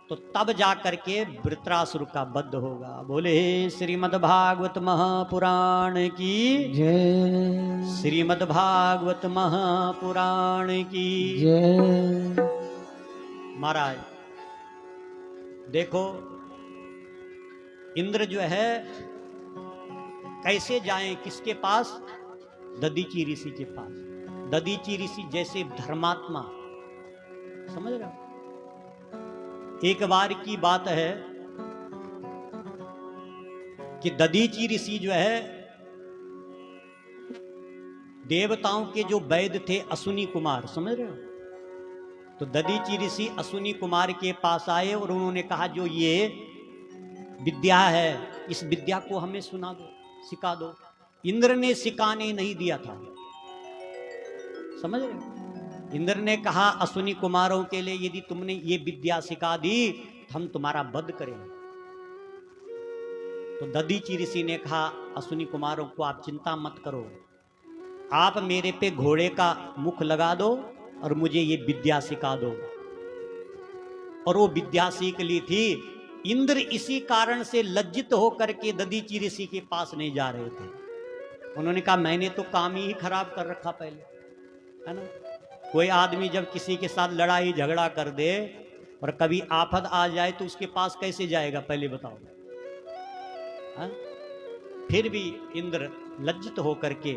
A: तो तब जाकर के वृत्रासुर का वध होगा। बोले श्रीमद् भागवत महापुराण की
B: जय,
A: श्रीमद् भागवत महापुराण की
B: जय।
A: महाराज देखो इंद्र जो है कैसे जाएं किसके पास? दधीचि ऋषि के पास। दधीचि ऋषि जैसे धर्मात्मा, समझ रहे हो। एक बार की बात है कि दधीचि ऋषि जो है देवताओं के जो वैद्य थे अश्विनी कुमार, समझ रहे हो, तो दधीचि ऋषि अश्विनी कुमार के पास आए और उन्होंने कहा जो ये विद्या है इस विद्या को हमें सुना दो, सिखा दो। इंद्र ने सिखाने नहीं दिया था, समझ रहे हो। इंद्र ने कहा अश्विनी कुमारों के लिए यदि तुमने ये विद्या सिखा दी तो हम तुम्हारा वध करेंगे। तो दधीचि ऋषि ने कहा अश्विनी कुमारों को आप चिंता मत करो, आप मेरे पे घोड़े का मुख लगा दो और मुझे ये विद्या सिखा दो। और वो विद्या सीख ली थी। इंद्र इसी कारण से लज्जित होकर के दधीचि ऋषि के पास नहीं जा रहे थे। उन्होंने कहा मैंने तो काम ही खराब कर रखा पहले, है ना। कोई आदमी जब किसी के साथ लड़ाई झगड़ा कर दे और कभी आफत आ जाए तो उसके पास कैसे जाएगा पहले बताओ, है? फिर भी इंद्र लज्जित होकर के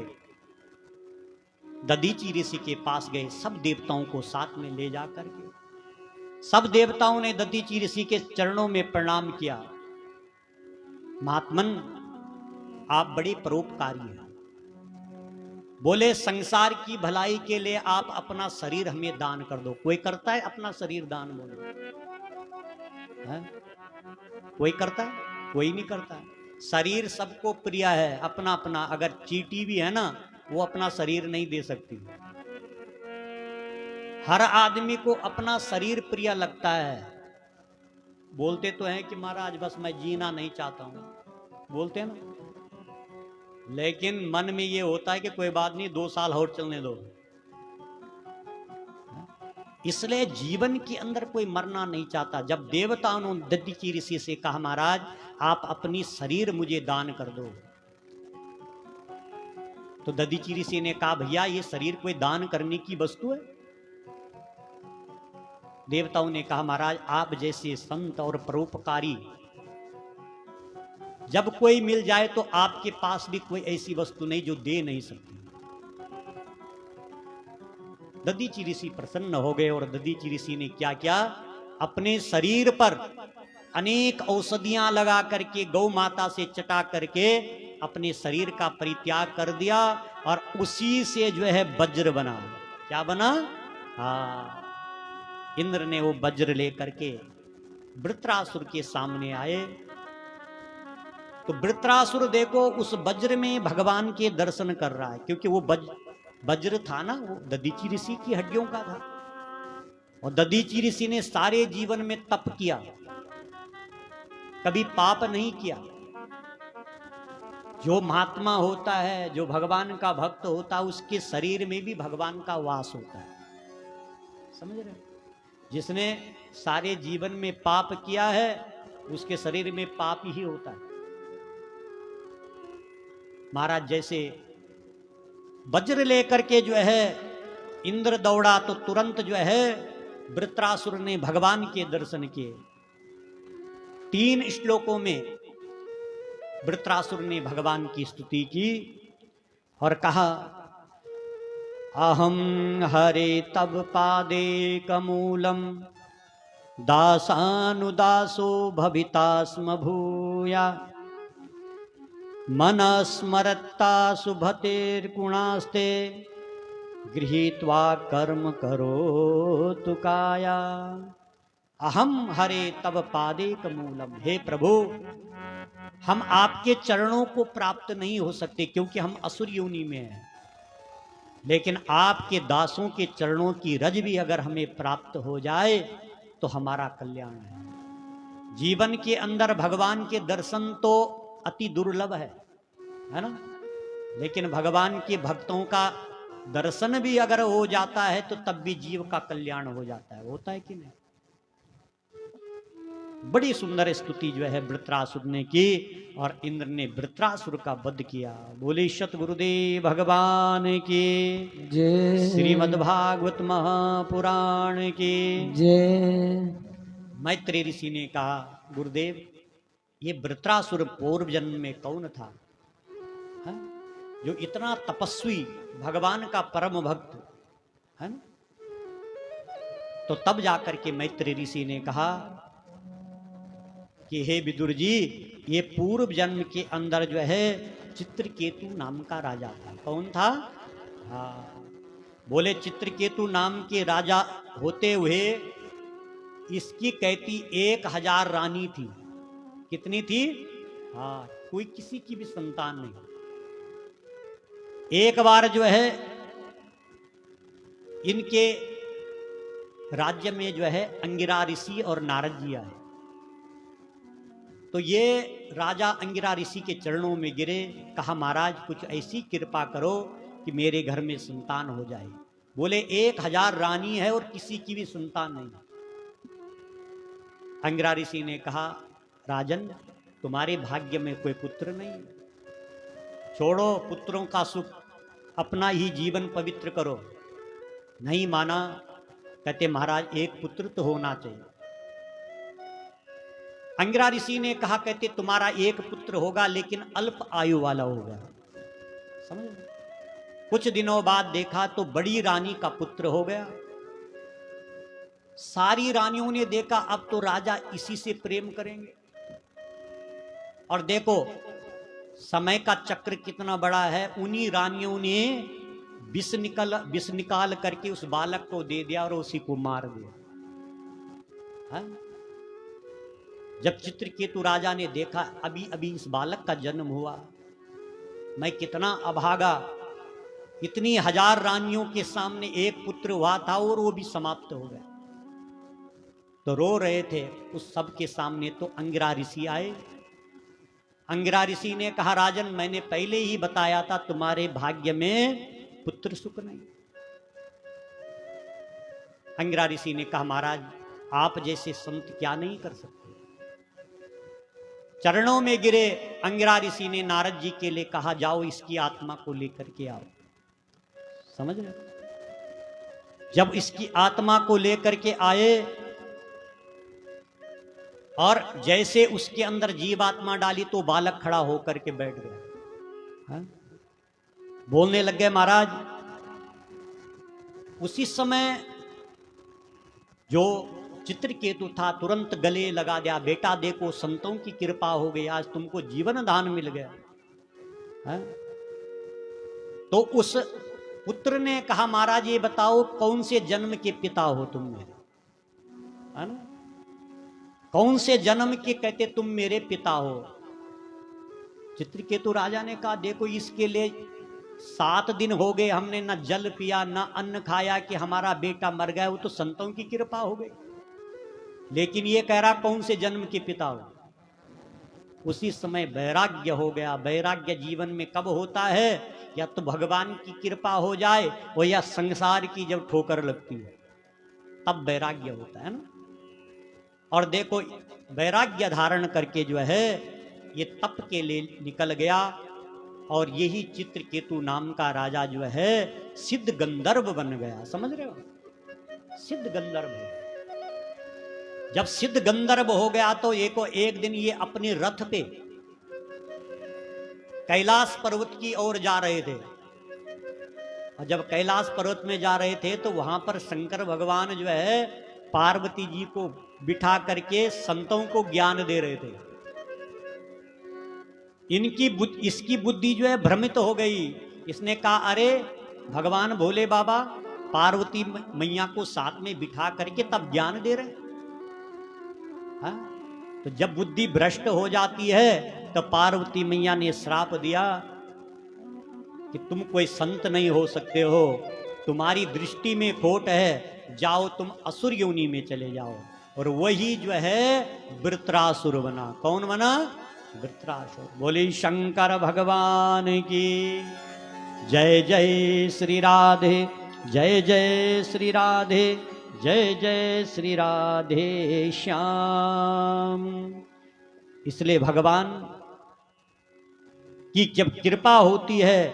A: दधीचि ऋषि के पास गए। सब देवताओं को साथ में ले जा करके सब देवताओं ने दधीचि ऋषि के चरणों में प्रणाम किया। महात्मन आप बड़े परोपकारी हैं। बोले संसार की भलाई के लिए आप अपना शरीर हमें दान कर दो। कोई करता है अपना शरीर दान? बोलो, है? कोई करता है? कोई नहीं करता है। शरीर सबको प्रिय है अपना अपना, अगर चींटी भी है ना वो अपना शरीर नहीं दे सकती। हर आदमी को अपना शरीर प्रिय लगता है। बोलते तो हैं कि महाराज बस मैं जीना नहीं चाहता हूं, बोलते हैं ना, लेकिन मन में ये होता है कि कोई बात नहीं 2 साल और चलने दो। इसलिए जीवन के अंदर कोई मरना नहीं चाहता। जब देवताओं ने दधीचि ऋषि से कहा महाराज आप अपनी शरीर मुझे दान कर दो, तो दधीचि ऋषि ने कहा भैया ये शरीर कोई दान करने की वस्तु है? देवताओं ने कहा महाराज आप जैसे संत और परोपकारी जब कोई मिल जाए तो आपके पास भी कोई ऐसी वस्तु नहीं जो दे नहीं सकती। दधीचि ऋषि प्रसन्न हो गए और दधीचि ऋषि ने क्या किया, अपने शरीर पर अनेक औषधियां लगा करके गौ माता से चटा करके अपने शरीर का परित्याग कर दिया और उसी से जो है वज्र बना। क्या बना? हाँ, इंद्र ने वो वज्र लेकर के वृत्रासुर के सामने आए। तो वृत्रासुर देखो उस वज्र में भगवान के दर्शन कर रहा है, क्योंकि वो वज्र था ना वो दधीचि ऋषि की हड्डियों का था। और दधीचि ऋषि ने सारे जीवन में तप किया, कभी पाप नहीं किया। जो महात्मा होता है, जो भगवान का भक्त होता है, उसके शरीर में भी भगवान का वास होता है। समझ रहे? जिसने सारे जीवन में पाप किया है उसके शरीर में पाप ही होता है। महाराज जैसे वज्र लेकर के जो है इंद्र दौड़ा तो तुरंत जो है वृत्रासुर ने भगवान के दर्शन किए। 3 श्लोकों में वृत्रासुर ने भगवान की स्तुति की और कहा अहम हरे तब पादे कमूलम दासानुदासो भविता स्म भूया मन स्मरत्ता शुभतेर्गुणास्ते गृहीत्वा कर्म करो तुकाया। अहम हरे तब पादे कमूलम, हे प्रभु हम आपके चरणों को प्राप्त नहीं हो सकते क्योंकि हम असुर योनि में हैं, लेकिन आपके दासों के चरणों की रज भी अगर हमें प्राप्त हो जाए तो हमारा कल्याण है। जीवन के अंदर भगवान के दर्शन तो अति दुर्लभ है ना, लेकिन भगवान के भक्तों का दर्शन भी अगर हो जाता है तो तब भी जीव का कल्याण हो जाता है। होता है कि नहीं? बड़ी सुंदर स्तुति जो है वृत्रासुर ने की और इंद्र ने वृत्रासुर का वध किया। बोले सत गुरुदेव भगवान की
B: जय।
A: श्रीमद्भागवत महापुराण की
B: जय।
A: मैत्रेय ऋषि ने कहा गुरुदेव ये वृत्रासुर पूर्व जन्म में कौन था, है? जो इतना तपस्वी भगवान का परम भक्त है ना? तो तब जाकर के मैत्रेय ऋषि ने कहा कि हे विदुर जी ये पूर्व जन्म के अंदर जो है चित्रकेतु नाम का राजा था। कौन था? हाँ, बोले चित्रकेतु नाम के राजा होते हुए इसकी कहती 1000 रानी थी। कितनी थी? हाँ, कोई किसी की भी संतान नहीं। एक बार जो है इनके राज्य में जो है अंगिरा ऋषि और नारद जी आए, तो ये राजा अंगिरा ऋषि के चरणों में गिरे, कहा महाराज कुछ ऐसी कृपा करो कि मेरे घर में संतान हो जाए। बोले 1000 रानी है और किसी की भी संतान नहीं। अंगिरा ऋषि ने कहा राजन तुम्हारे भाग्य में कोई पुत्र नहीं, छोड़ो पुत्रों का सुख, अपना ही जीवन पवित्र करो। नहीं माना, कहते महाराज एक पुत्र तो होना चाहिए। अंगिरा ऋषि ने कहा कहते तुम्हारा एक पुत्र होगा लेकिन अल्प आयु वाला होगा। समझ? कुछ दिनों बाद देखा तो बड़ी रानी का पुत्र हो गया। सारी रानियों ने देखा अब तो राजा इसी से प्रेम करेंगे। और देखो समय का चक्र कितना बड़ा है, उन्हीं रानियों ने विष निकाल करके उस बालक को दे दिया और उसी को मार दिया। है? जब चित्रकेतु राजा ने देखा अभी अभी इस बालक का जन्म हुआ, मैं कितना अभागा, इतनी हजार रानियों के सामने एक पुत्र हुआ था और वो भी समाप्त हो गया, तो रो रहे थे। उस सब के सामने तो अंगिरा ऋषि आए। अंगिरा ऋषि ने कहा, राजन मैंने पहले ही बताया था तुम्हारे भाग्य में पुत्र सुख नहीं। अंगिरा ऋषि ने कहा, महाराज आप जैसे संत क्या नहीं कर सकते। चरणों में गिरे। अंगिरा ऋषि ने नारद जी के लिए कहा, जाओ इसकी आत्मा को लेकर के आओ। समझ रहे? जब इसकी आत्मा को लेकर के आए और जैसे उसके अंदर जीवात्मा डाली तो बालक खड़ा होकर के बैठ गया। हाँ? बोलने लग गए, महाराज। उसी समय जो चित्रकेतु था तुरंत गले लगा दिया, बेटा देखो संतों की कृपा हो गई, आज तुमको जीवन दान मिल गया। हाँ? तो उस पुत्र ने कहा, महाराज ये बताओ कौन से जन्म के पिता हो तुम मेरे? है ना? कौन से जन्म के कहते तुम मेरे पिता हो? चित्रकेतु राजा ने कहा, देखो इसके लिए 7 दिन हो गए हमने न जल पिया न अन्न खाया कि हमारा बेटा मर गया, वो तो संतों की कृपा हो गई। लेकिन ये कह रहा कौन से जन्म के पिता हो? उसी समय वैराग्य हो गया। वैराग्य जीवन में कब होता है? या तो भगवान की कृपा हो जाए और या संसार की जब ठोकर लगती है तब वैराग्य होता है ना। और देखो वैराग्य धारण करके जो है ये तप के लिए निकल गया और यही चित्रकेतु नाम का राजा जो है सिद्ध गंधर्व बन गया। समझ रहे हो? सिद्ध गंधर्व। जब सिद्ध गंधर्व हो गया तो एक दिन ये अपने रथ पे कैलाश पर्वत की ओर जा रहे थे। और जब कैलाश पर्वत में जा रहे थे तो वहां पर शंकर भगवान जो है पार्वती जी को बिठा करके संतों को ज्ञान दे रहे थे। इसकी बुद्धि जो है भ्रमित हो गई। इसने कहा, अरे भगवान भोले बाबा पार्वती मैया को साथ में बिठा करके तब ज्ञान दे रहे। हाँ? तो जब बुद्धि भ्रष्ट हो जाती है तो पार्वती मैया ने श्राप दिया कि तुम कोई संत नहीं हो सकते हो, तुम्हारी दृष्टि में खोट है, जाओ तुम असुर योनि में चले जाओ। और वही जो है वृत्रासुर बना। कौन बना? वृत्रासुर। बोले शंकर भगवान की जय। जय श्री राधे, जय जय श्री राधे, जय जय श्री राधे श्याम। इसलिए भगवान की जब कृपा होती है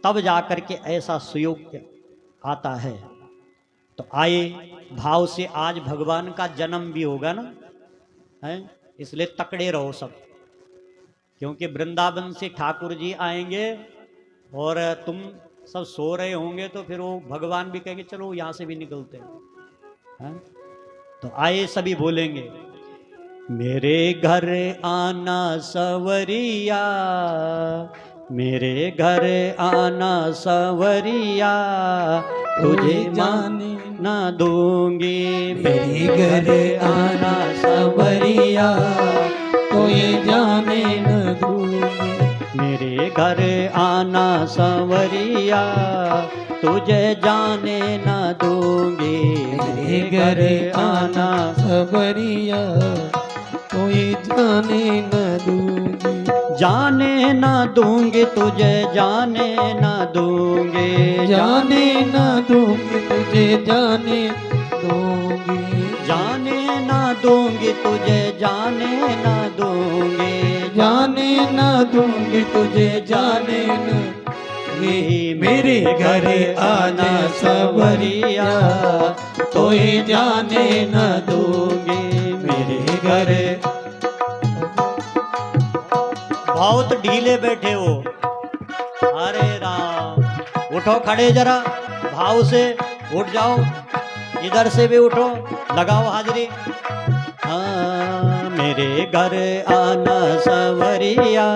A: तब जाकर के ऐसा सुयोग आता है। तो आए भाव से आज भगवान का जन्म भी होगा ना, है? इसलिए तकड़े रहो सब, क्योंकि वृंदावन से ठाकुर जी आएंगे और तुम सब सो रहे होंगे तो फिर वो भगवान भी कहेंगे चलो यहां से भी निकलते हैं। तो आए सभी बोलेंगे, मेरे घर आना सवरिया, मेरे घर आना सवरिया, तुझे जाने ना दूंगी।
B: मेरे घर आना सवरिया, तुझे जाने न दूंगी।
A: मेरे घर आना सवरिया, तुझे जाने न दूंगी।
B: मेरे घर आना सवरिया, तुझे जाने न दूंगी।
A: जाने न दूंगी तुझे, जाने न दूंगी।
B: जाने न दूंगी तुझे, जाने दूंगी।
A: जाने न दूंगी तुझे, जाने न दूंगी।
B: जाने न दूंगी तुझे, जाने न दूंगी। मेरे घर आना सवरिया, तुझे जाने न दूंगी। मेरे घर
A: बहुत ढीले बैठे हो। अरे राम, उठो खड़े जरा भाव से, उठ जाओ, इधर से भी उठो, लगाओ हाजरी। हाँ, मेरे घर आना सवरिया,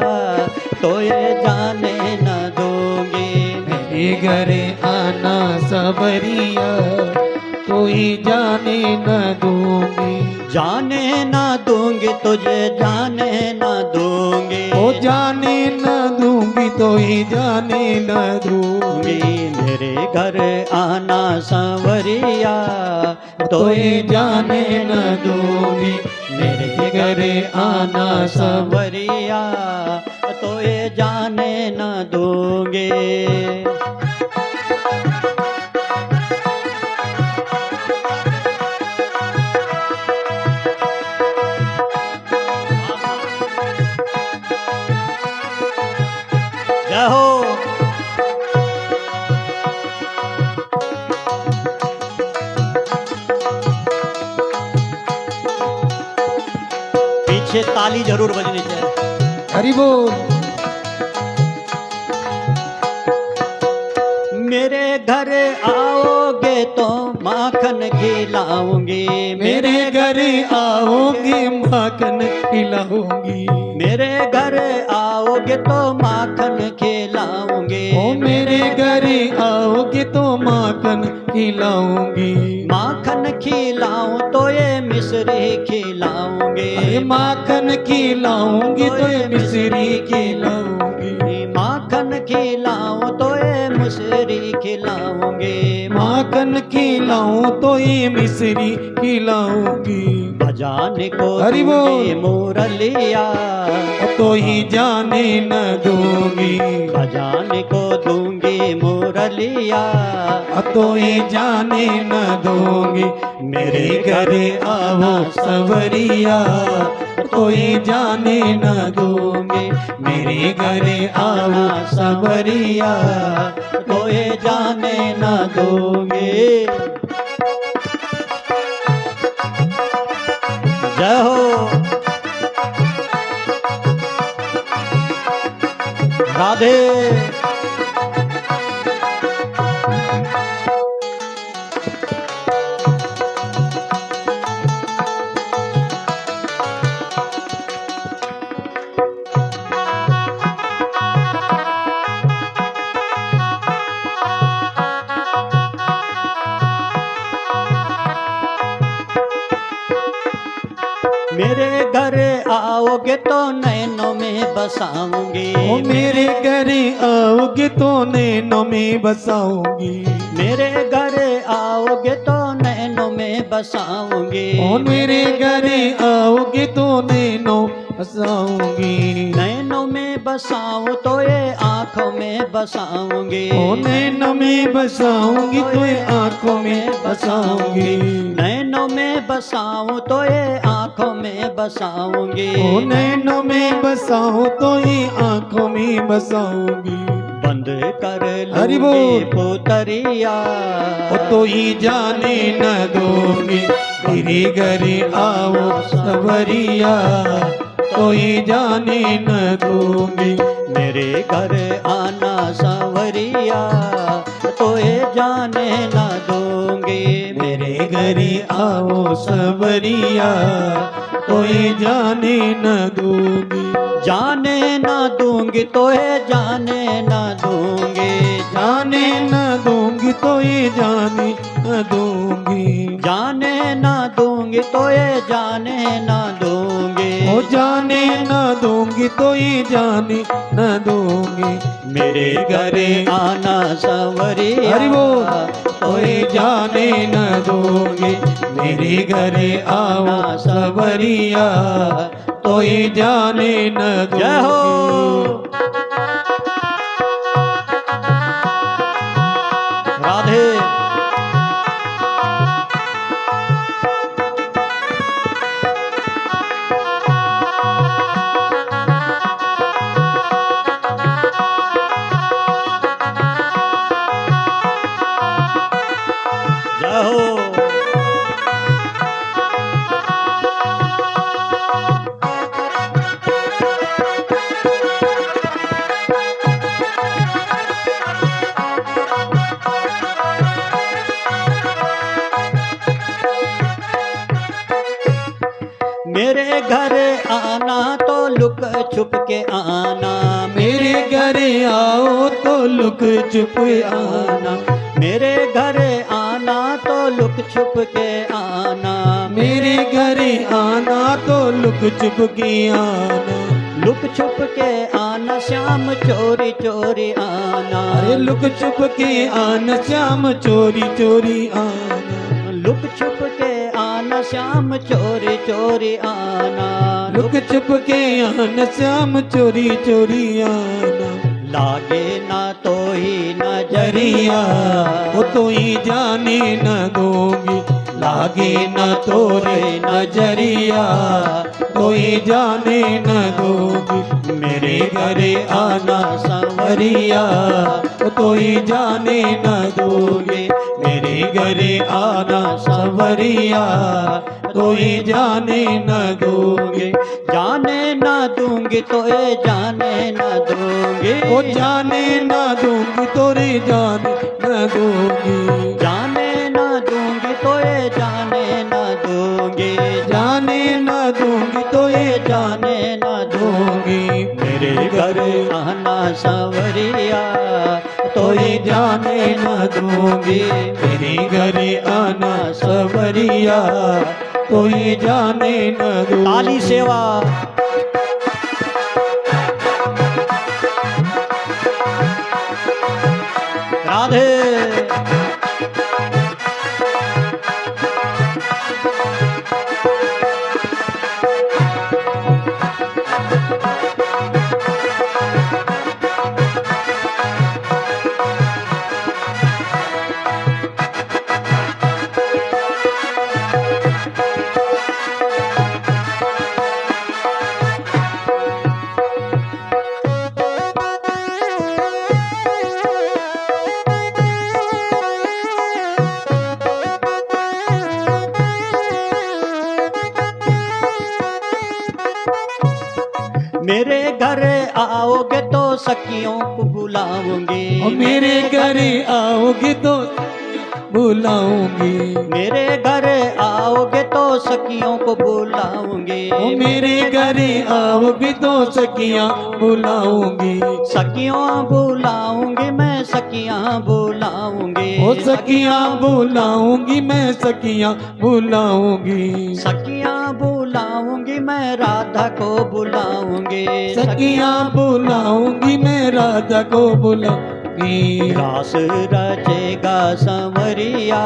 A: तो ये जाने न दूंगी।
B: मेरे घर आना सवरिया, कोई जाने न दूंगी,
A: जाने ना दूंगी तुझे, जाने ना दूंगी,
B: ओ जाने न दूंगी तो ही जाने न दूंगी,
A: मेरे घर आना सांवरिया,
B: तो ही जाने न दूंगी, मेरे घर आना सब।
A: सांवरिया, तो ये जाने न दूंगे। जय हो। पीछे ताली जरूर बजनी चाहिए।
B: हरि बोल।
A: मेरे घर आओगे तो माखन खिलाऊंगी,
B: मेरे घर आओगे माखन खिलाऊंगी,
A: मेरे घर आओगे तो माखन खिलाऊंगी,
B: ओ मेरे घर आओगे तो माखन खिलाऊंगी,
A: माखन खिलाऊं तो ये मिश्री खिलाऊंगी,
B: अरे माखन खिलाऊंगी तो ये मिश्री खिलाऊंगी,
A: माखन खिलाऊं तो ये मिश्री खिलाऊंगी,
B: माखन खिलाऊं तो ये मिश्री खिलाऊंगी,
A: बजाने को
B: हरि बोल।
A: दूंगी मुरलिया,
B: तो ही जाने न दूंगी,
A: बजाने को दूंगी मुरलिया,
B: तो ही जाने न दूंगी, मेरे घर आओ सवरिया, तो ही जाने न दूंगी, मेरे घर आओ सवरिया,
A: तो ये जाने न दूंगी। जय हो। राधे। मेरे घर आओगे तो नैनों में बसाऊंगी,
B: ओ मेरे घर आओगे तो नैनों में बसाऊंगी,
A: मेरे घर आओगे तो नैनों में बसाऊंगी,
B: ओ मेरे घर आओगे तो नैनों बसाऊंगी,
A: नैनों में बसाऊं तो ये आंखों में बसाऊंगी,
B: ओ नैनों में बसाऊंगी तो ये आंखों में बसाऊंगी,
A: नैनों में बसाऊं तो ये आंखों में बसाऊंगी,
B: ओ नैनों में बसाऊं तो ये आंखों में बसाऊंगी,
A: बंद कर
B: हरि
A: लूंगी
B: बोल।
A: पुतरिया,
B: ओ तो ही जाने न दूंगी, मेरे घर आओ सवरिया, तो ही जाने न दूंगी,
A: मेरे घर आना सांवरिया, तो ये जाने न दूंगी,
B: मेरे घर आओ सवरिया, तो ही जाने न दूंगी,
A: जाने न दूंगी तो ये जाने न दूंगी,
B: जाने न दूंगी तो ये जाने न दूंगी,
A: जाने न दूंगी तो ये जाने न दूंगी,
B: ओ जाने न दूंगी तो ये जाने न दूंगी,
A: मेरे घर आना सांवरिया,
B: हरि बोल। तो ये जाने न दूंगी, मेरे घर आओ सवरिया, तो ये जाने न
A: जय हो।
B: दूंगी।
A: राधे। जय हो। मेरे घर आना तो लुक छुप के आना,
B: मेरे घर आओ तो लुक छुप आना,
A: मेरे घर आना आना तो लुक छुप के आना,
B: मेरे घरे आना तो लुक छुप के आना,
A: लुक छुप के आना श्याम चोरी चोरी आना,
B: अरे लुक छुप के आना श्याम चोरी चोरी आना,
A: लुक छुप के आना श्याम चोरी चोरी आना,
B: लुक छुप के आना श्याम चोरी चोरी आना,
A: लागे ना तो ही नजरिया,
B: जरिया वो तो ही जाने न दूंगी, लागे न तोरे नजरिया तो ही जाने न दूंगी, मेरे घरे आना संवरिया तो ही जाने न दूंगी, मेरे घरे आना संवरिया तो ही जाने न दूंगी,
A: जाने ना दूंगी तो ये जाने ना दूंगी,
B: ओ जाने न दूंगी तोरे जाने न दूंगी,
A: जाने ना दूंगी तो ये जाने ना दूंगी,
B: जाने न दूंगी तो ये
A: जाने ना दूंगी,
B: दूंगी,
A: मेरे घर आना संवरिया तो ये
B: जाने न दूंगी, मेरे घरे आना सवरिया तो ये जाने न दूंगी।
A: ताली सेवा राधे। मेरे घर आओगे तो सखियों को बुलाऊंगी,
B: और मेरे घरे आओगे तो बुलाऊंगी,
A: मेरे घर आओगे तो सखियों को बुलाऊंगी,
B: ओ मेरे घरे आओगे तो सखियां बुलाऊंगी,
A: सखियों बुलाऊंगी मैं सखियां बुलाऊंगी,
B: ओ सखियां बुलाऊंगी मैं सखियां बुलाऊंगी,
A: सखियां बुलाऊंगी मैं राधा को बुलाऊंगी,
B: सखियां बुलाऊंगी मैं राधा को बुलाऊंगी,
A: रास रचेगा संवरिया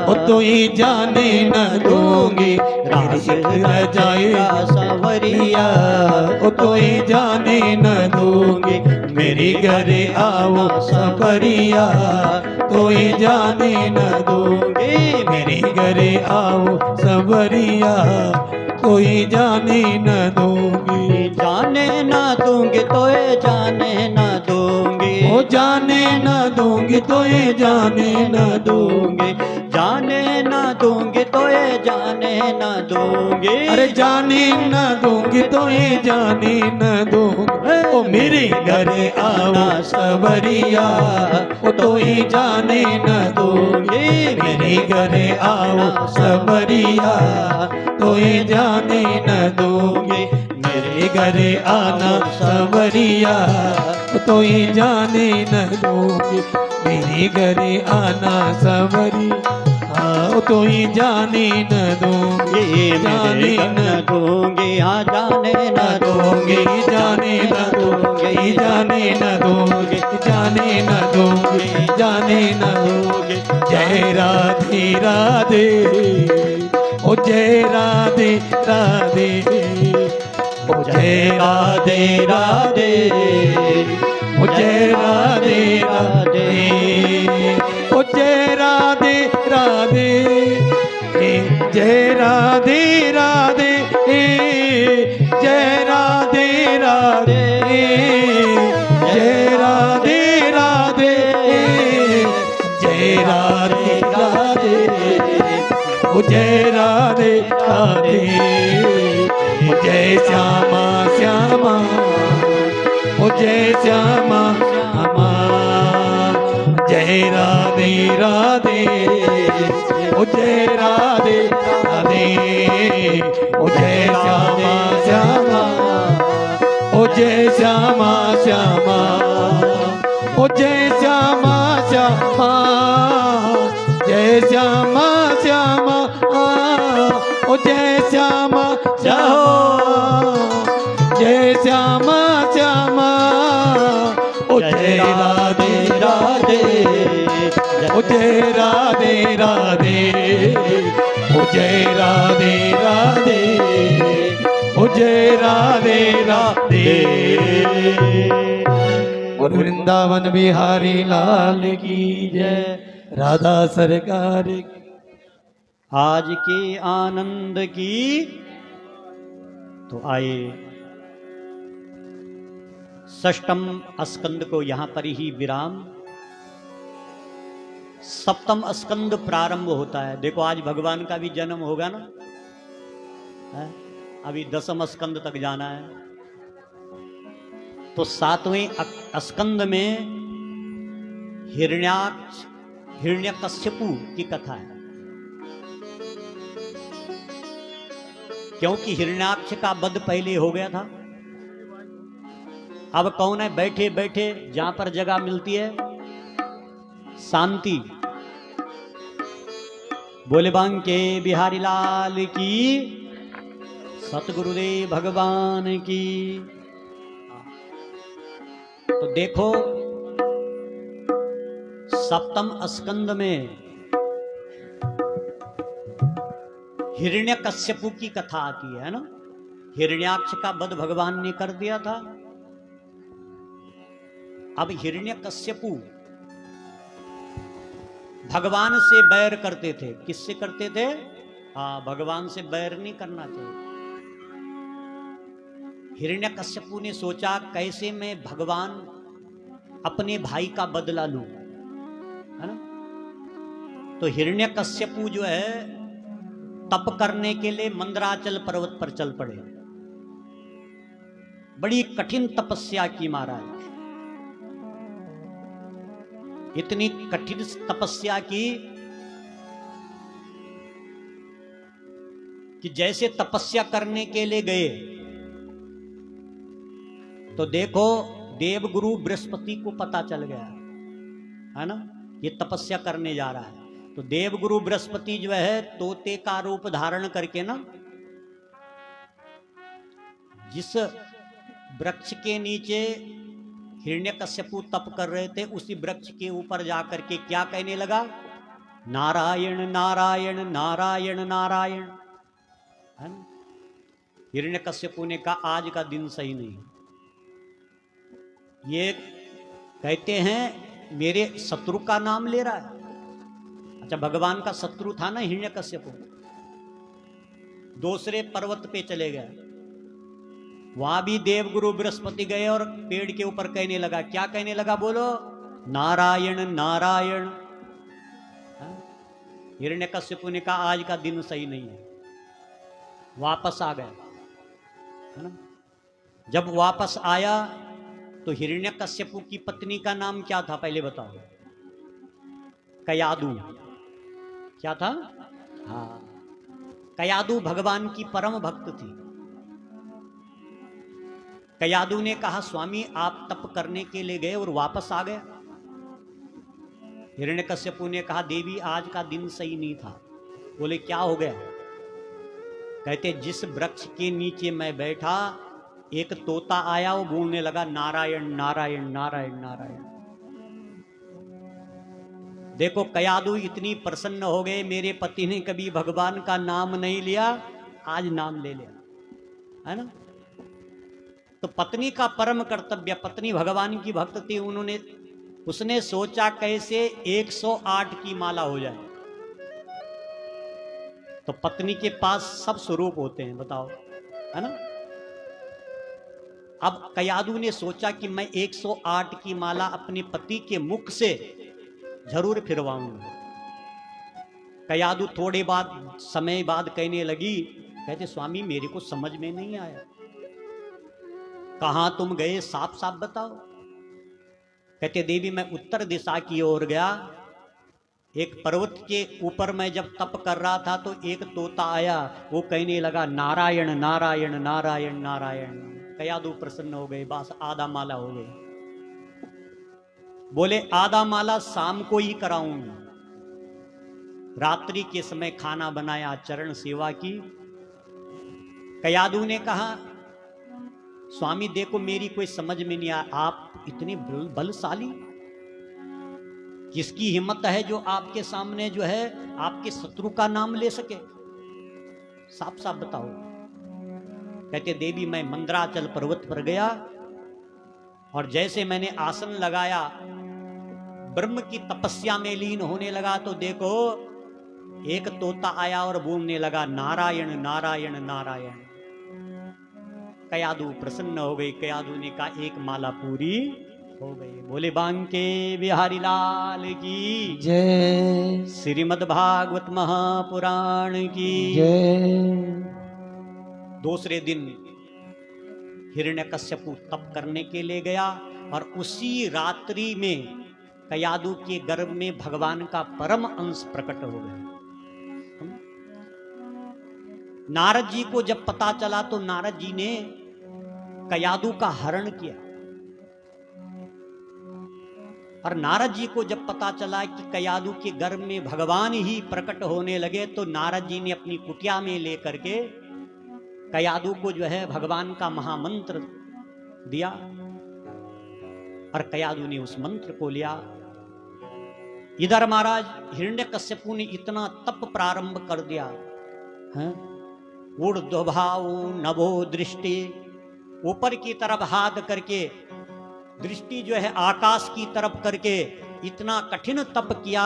B: ओ तो ही जाने न दूंगी,
A: रास
B: रह जाएगा
A: संवरिया
B: ओ तो ही जाने न दूंगी, मेरी घरे आओ सवरिया तो ही जाने न दूंगी, मेरे घरे आओ सवरिया तो ही जाने न दूंगी,
A: जाने ना दूंगी तो ये जाने ना दूंगी,
B: ओ जाने न दूंगी तो ये जाने न दूंगी,
A: जाने ना दूंगी तो ये जाने ना दूंगी,
B: अरे जाने न दूंगी तो ये जाने न दूंगी, ओ मेरे घरे आओ सवरिया ओ तो ही जाने न दूंगी, मेरे घरे आओ सवरिया तो ही जाने न दूंगी, मेरे घरे आना सवरिया तो ही जाने न दूंगी, मेरे घरे आना सवरिया तो ही जाने न दूंगी,
A: जाने न दूंगी, हाँ जाने न दूंगी,
B: जाने न दूंगी, जाने न दूंगी, जाने न दूंगी, जाने न दूंगी, जय राधे राधे ओ जय राधे राधे ओ जय राधे राधे ओ जय राधे राधे ओ जय राधे राधे जय राधे राधे जय राधे राधे जय राधे राधे जय राधे राधे ओ जय राधे राधे ओ जय श्यामा श्यामा ओ जय श्यामा श्यामा जय राधे राधे ओ जय राधे राधे ओ जय श्यामा श्यामा ओ जय श्यामा श्यामा ओ जय श्यामा श्यामा जय श्यामा ओ जय श्यामा श्यामा, जय श्यामा श्यामा, ओ जय राधे राधे, ओ जय राधे राधे, ओ जय राधे राधे, ओ जय राधे राधे। और वृंदावन बिहारी लाल की जय, राधा सरकार की।
A: आज के आनंद की। तो आए षष्ठम स्कंद को यहां पर ही विराम। सप्तम स्कंद प्रारंभ होता है। देखो आज भगवान का भी जन्म होगा ना, है? अभी दसम स्कंद तक जाना है। तो सातवें स्कंद में हिरण्यकश्यपु की कथा है। क्योंकि हिरण्याक्ष का वध पहले हो गया था। अब कौन है बैठे बैठे जहां पर जगह मिलती है शांति। बोले बांके बिहारी लाल की, सतगुरुदेव भगवान की। तो देखो सप्तम स्कंद में हिरण्यकश्यपु की कथा आती है ना। हिरण्याक्ष का वध भगवान ने कर दिया था। अब हिरण्यकश्यपु भगवान से बैर करते थे। किससे करते थे? भगवान से बैर नहीं करना चाहिए। हिरण्यकश्यपु ने सोचा कैसे मैं भगवान अपने भाई का बदला लूं, है ना। तो हिरण्यकश्यपु जो है तप करने के लिए मंदराचल पर्वत पर चल पड़े। बड़ी कठिन तपस्या की महाराज। इतनी कठिन तपस्या की कि जैसे तपस्या करने के लिए गए तो देखो देवगुरु बृहस्पति को पता चल गया, है ना, ये तपस्या करने जा रहा है। तो देवगुरु बृहस्पति जो है तोते का रूप धारण करके ना जिस वृक्ष के नीचे हिरण्यकश्यपु तप कर रहे थे उसी वृक्ष के ऊपर जाकर के क्या कहने लगा? नारायण नारायण नारायण नारायण, है ना। हिरण्यकश्यपु ने कहा आज का दिन सही नहीं। ये कहते हैं मेरे शत्रु का नाम ले रहा है। अच्छा भगवान का शत्रु था ना हिरण्यकश्यपु। दूसरे पर्वत पे चले गए। वहां भी देवगुरु बृहस्पति गए और पेड़ के ऊपर कहने लगा। क्या कहने लगा बोलो? नारायण नारायण। हिरण्यकश्यपु ने कहा आज का दिन सही नहीं है, वापस आ गए, है ना। जब वापस आया तो हिरण्यकश्यपु की पत्नी का नाम क्या था पहले बताओ? कयादु। क्या था? हाँ, कयादु भगवान की परम भक्त थी। कयादु ने कहा स्वामी आप तप करने के लिए गए और वापस आ गए। हिरण्यकश्यपु ने कहा देवी आज का दिन सही नहीं था। बोले क्या हो गया? कहते जिस वृक्ष के नीचे मैं बैठा एक तोता आया, वो बोलने लगा नारायण नारायण नारायण नारायण। देखो कयादु इतनी प्रसन्न हो गए, मेरे पति ने कभी भगवान का नाम नहीं लिया, आज नाम ले लिया, है ना। तो पत्नी का परम कर्तव्य, पत्नी भगवान की भक्त थी, उसने सोचा कैसे 108 की माला हो जाए। तो पत्नी के पास सब स्वरूप होते हैं, बताओ, है ना। अब कयादु ने सोचा कि मैं 108 की माला अपने पति के मुख से जरूर फिरवाऊंगा। कयादु थोड़े समय बाद कहने लगी, कहते स्वामी मेरे को समझ में नहीं आया, कहां तुम गए साफ साफ बताओ। कहते देवी मैं उत्तर दिशा की ओर गया, एक पर्वत के ऊपर मैं जब तप कर रहा था तो एक तोता आया, वो कहने लगा नारायण नारायण नारायण नारायण। कयादु प्रसन्न हो गए, बस आधा माला हो गई। बोले आधा माला शाम को ही कराऊंगा। रात्रि के समय खाना बनाया, चरण सेवा की, कयादू ने कहा, स्वामी देखो मेरी कोई समझ में नहीं आया, आप इतने बलशाली, किसकी हिम्मत है जो आपके सामने जो है आपके शत्रु का नाम ले सके? साफ साफ बताओ। कहते देवी मैं मंदराचल पर्वत पर गया और जैसे मैंने आसन लगाया, ब्रह्म की तपस्या में लीन होने लगा, तो देखो एक तोता आया और बोलने लगा नारायण नारायण नारायण। कयादू प्रसन्न हो गई। कयादू ने कहा एक माला पूरी हो गई। बोले बांके बिहारी लाल की
B: जय,
A: श्रीमद् भागवत महापुराण की
B: जय।
A: दूसरे दिन हिरण्यकश्यपु तप करने के लिए गया और उसी रात्रि में कयादू के गर्भ में भगवान का परम अंश प्रकट हो गया। नारद जी को जब पता चला तो नारद जी ने कयादू का हरण किया, और नारद जी को जब पता चला कि कयादू के गर्भ में भगवान ही प्रकट होने लगे, तो नारद जी ने अपनी कुटिया में लेकर के कयादू को जो है भगवान का महामंत्र दिया, और कयादू ने उस मंत्र को लिया। इधर महाराज हिरण्यकश्यपु ने इतना तप प्रारंभ कर दिया, ऊर्ध्वभाव नभो दृष्टि, ऊपर की तरफ हाथ करके दृष्टि जो है आकाश की तरफ करके इतना कठिन तप किया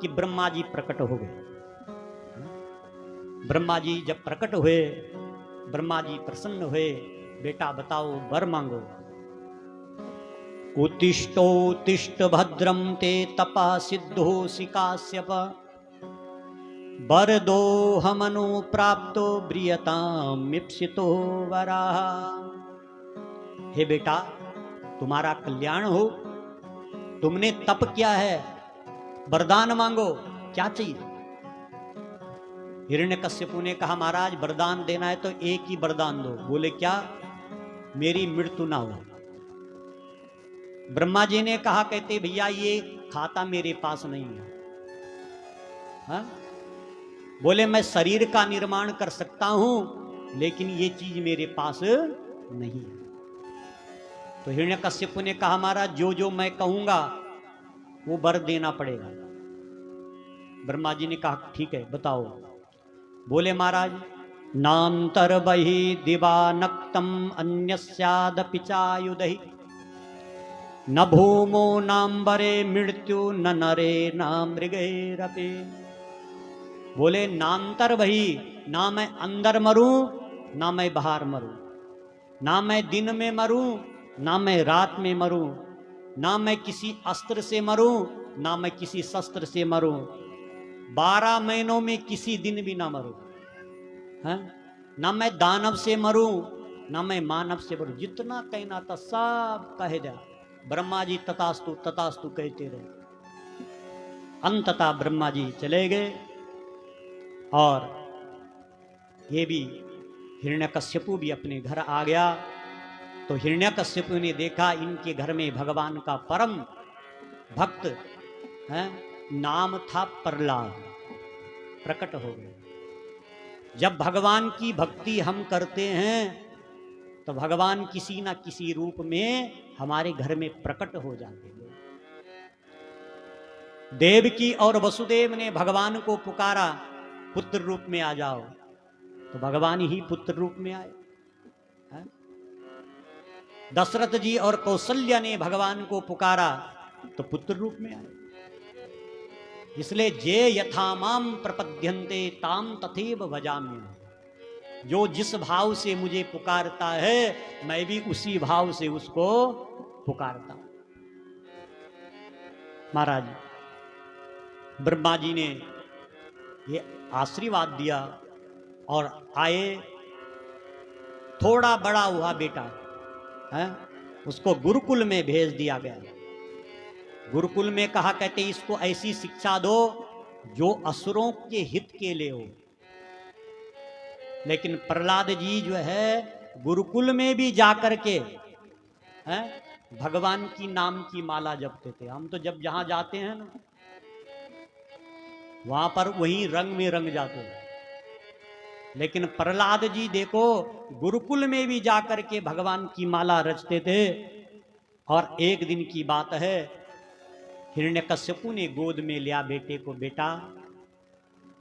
A: कि ब्रह्मा जी प्रकट हो गए। ब्रह्मा जी जब प्रकट हुए, ब्रह्मा जी प्रसन्न हुए, बेटा बताओ वर मांगो। उत्तिष्ठोत्तिष्ठ भद्रम ते तपा सिद्धोऽसि काश्यप, वर दो हमनो प्राप्तो ब्रियताम मिप्सितो वराह। हे बेटा तुम्हारा कल्याण हो, तुमने तप किया है, वरदान मांगो, क्या चाहिए? हिरण्यकश्यपु ने कहा महाराज वरदान देना है तो एक ही वरदान दो। बोले क्या? मेरी मृत्यु ना हो। ब्रह्मा जी ने कहा, कहते भैया ये खाता मेरे पास नहीं है। हा? बोले मैं शरीर का निर्माण कर सकता हूं लेकिन ये चीज मेरे पास नहीं है। तो हिरण्यकश्यपु ने कहा महाराज जो जो मैं कहूंगा वो वर देना पड़ेगा। ब्रह्मा जी ने कहा ठीक है बताओ। बोले महाराज नांतर बहि दिवानक्तम अन्यस्यादपि चायुधि, न भूमो नाम्बरे मृत्यु न नरे न मृगैरपि। बोले नांतर बहि, ना मैं अंदर मरूं ना मैं बाहर मरूं, ना मैं दिन में मरूं ना मैं रात में मरूं, ना मैं किसी अस्त्र से मरूं ना मैं किसी शस्त्र से मरूं, 12 महीनों में किसी दिन भी ना मरूं, है ना मैं दानव से मरूं ना मैं मानव से मरूं। जितना कहना था सब कह दिया। ब्रह्मा जी तथास्तु तथास्तु कहते रहे। अंततः ब्रह्मा जी चले गए और ये भी हिरण्यकश्यपु भी अपने घर आ गया। तो हिरण्यकश्यपु ने देखा इनके घर में भगवान का परम भक्त है, नाम था प्रहलाद, प्रकट हो गए। जब भगवान की भक्ति हम करते हैं तो भगवान किसी ना किसी रूप में हमारे घर में प्रकट हो जाते हैं। देवकी और वसुदेव ने भगवान को पुकारा पुत्र रूप में आ जाओ, तो भगवान ही पुत्र रूप में आए। दशरथ जी और कौशल्या ने भगवान को पुकारा तो पुत्र रूप में आए। इसलिए जे यथा माम प्रपद्यन्ते ताम तथैव भजाम्यहम्। जो जिस भाव से मुझे पुकारता है मैं भी उसी भाव से उसको पुकारता हूं। महाराज ब्रह्मा जी ने ये आशीर्वाद दिया और आए। थोड़ा बड़ा हुआ बेटा है, उसको गुरुकुल में भेज दिया गया। गुरुकुल में कहा कहते इसको ऐसी शिक्षा दो जो असुरों के हित के लिए हो। लेकिन प्रहलाद जी जो है गुरुकुल में भी जाकर के हैं भगवान की नाम की माला जपते थे। हम तो जब जहां जाते हैं ना वहां पर वही रंग में रंग जाते हैं, लेकिन प्रहलाद जी देखो गुरुकुल में भी जाकर के भगवान की माला रचते थे। और एक दिन की बात है, हिरण्यकश्यपु ने गोद में लिया बेटे को, बेटा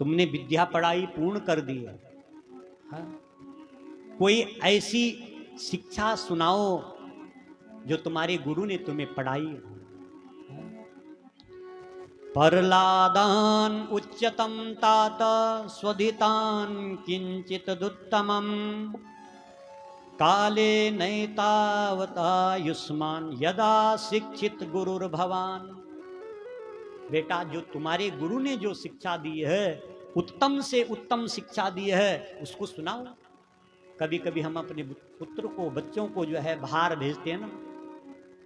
A: तुमने विद्या पढ़ाई पूर्ण कर दी है, हाँ? कोई ऐसी शिक्षा सुनाओ जो तुम्हारे गुरु ने तुम्हें पढ़ाई है। प्रहलादान उच्चतम तात स्वधितान किंचित दुत्तमम काले नैतावतायुष्मान यदा शिक्षित गुरुर्भवान। बेटा जो तुम्हारे गुरु ने जो शिक्षा दी है, उत्तम से उत्तम शिक्षा दी है, उसको सुनाओ। कभी कभी हम अपने पुत्र को, बच्चों को जो है बाहर भेजते हैं ना,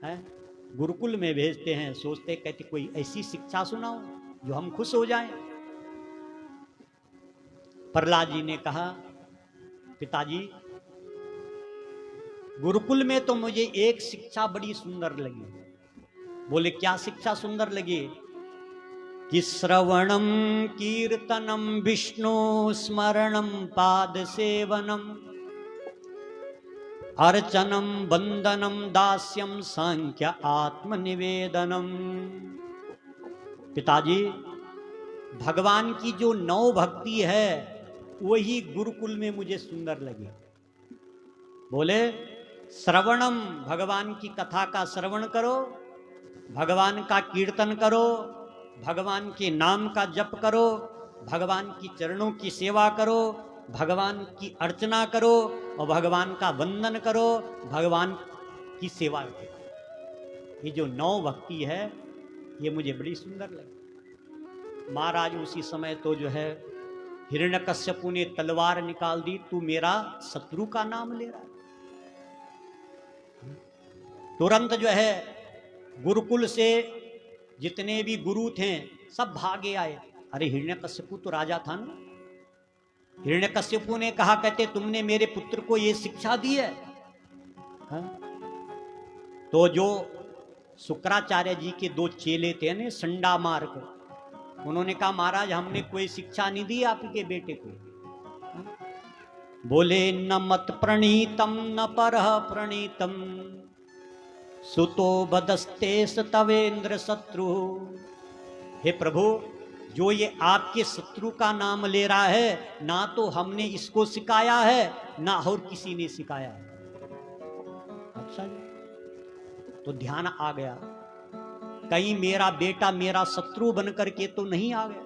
A: है गुरुकुल में भेजते हैं, सोचते कहते कोई ऐसी शिक्षा सुनाओ जो हम खुश हो जाएं। प्रहलाद जी ने कहा, पिताजी गुरुकुल में तो मुझे एक शिक्षा बड़ी सुंदर लगी। बोले क्या शिक्षा सुंदर लगी? कि श्रवणम कीर्तनम विष्णु स्मरणम पाद सेवनम अर्चनम वंदनम दास्यम सांख्य आत्मनिवेदनम। पिताजी भगवान की जो 9 भक्ति है वही गुरुकुल में मुझे सुंदर लगी। बोले श्रवणम, भगवान की कथा का श्रवण करो, भगवान का कीर्तन करो, भगवान के नाम का जप करो, भगवान की चरणों की सेवा करो, भगवान की अर्चना करो और भगवान का वंदन करो, भगवान की सेवा करो। ये जो 9 भक्ति है ये मुझे बड़ी सुंदर लगी। महाराज उसी समय तो जो है हिरण्यकश्यपु ने तलवार निकाल दी, तू मेरा शत्रु का नाम ले रहा है। तुरंत जो है गुरुकुल से जितने भी गुरु थे सब भागे आए। अरे हिरण्यकश्यपु तो राजा था ना। हिरण्यकश्यपु ने कहा, कहते तुमने मेरे पुत्र को ये शिक्षा दी है, हाँ? तो जो शुक्राचार्य जी के 2 चेले थे ना, संडा मार्ग, उन्होंने कहा महाराज हमने कोई शिक्षा नहीं दी आपके बेटे को, हाँ? बोले न मत प्रणीतम न परह प्रणीतम सुतो बदस्ते तवेंद्र शत्रु। हे प्रभु, जो ये आपके शत्रु का नाम ले रहा है, ना तो हमने इसको सिखाया है ना और किसी ने सिखाया है। अच्छा जी, तो ध्यान आ गया, कहीं मेरा बेटा मेरा शत्रु बनकर के तो नहीं आ गया।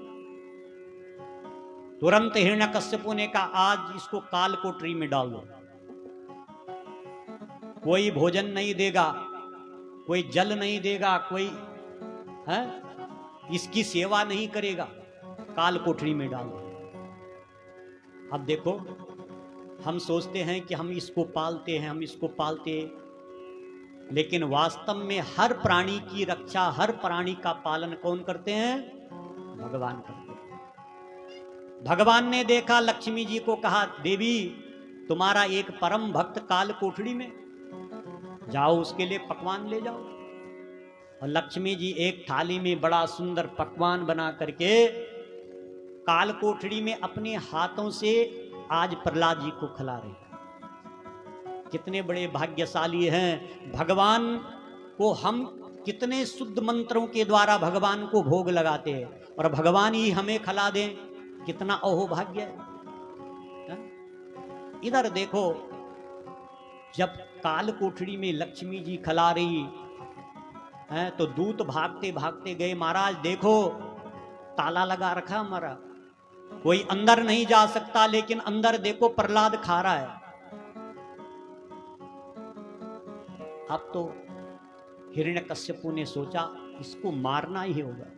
A: तुरंत हिरण्यकश्यपु ने कहा आज इसको काल कोठरी में डाल दो। कोई भोजन नहीं देगा, कोई जल नहीं देगा, कोई है इसकी सेवा नहीं करेगा, काल कोठरी में डाल दो। अब देखो हम सोचते हैं कि हम इसको पालते हैं, हम इसको पालते हैं, लेकिन वास्तव में हर प्राणी की रक्षा, हर प्राणी का पालन कौन करते हैं? भगवान करते हैं। भगवान ने देखा, लक्ष्मी जी को कहा देवी तुम्हारा एक परम भक्त काल कोठरी में, जाओ उसके लिए पकवान ले जाओ। और लक्ष्मी जी एक थाली में बड़ा सुंदर पकवान बना करके काल कोठरी में अपने हाथों से आज प्रहलाद जी को खिला रहे हैं। कितने बड़े भाग्यशाली हैं। भगवान को हम कितने शुद्ध मंत्रों के द्वारा भगवान को भोग लगाते हैं और भगवान ही हमें खिला दें, कितना अहोभाग्य है। इधर देखो, जब काल कोठरी में लक्ष्मी जी खिला रही हैं तो दूत भागते भागते गए, महाराज देखो ताला लगा रखा हमारा, कोई अंदर नहीं जा सकता, लेकिन अंदर देखो प्रहलाद खा रहा है। अब तो हिरण्यकश्यपु ने सोचा इसको मारना ही होगा।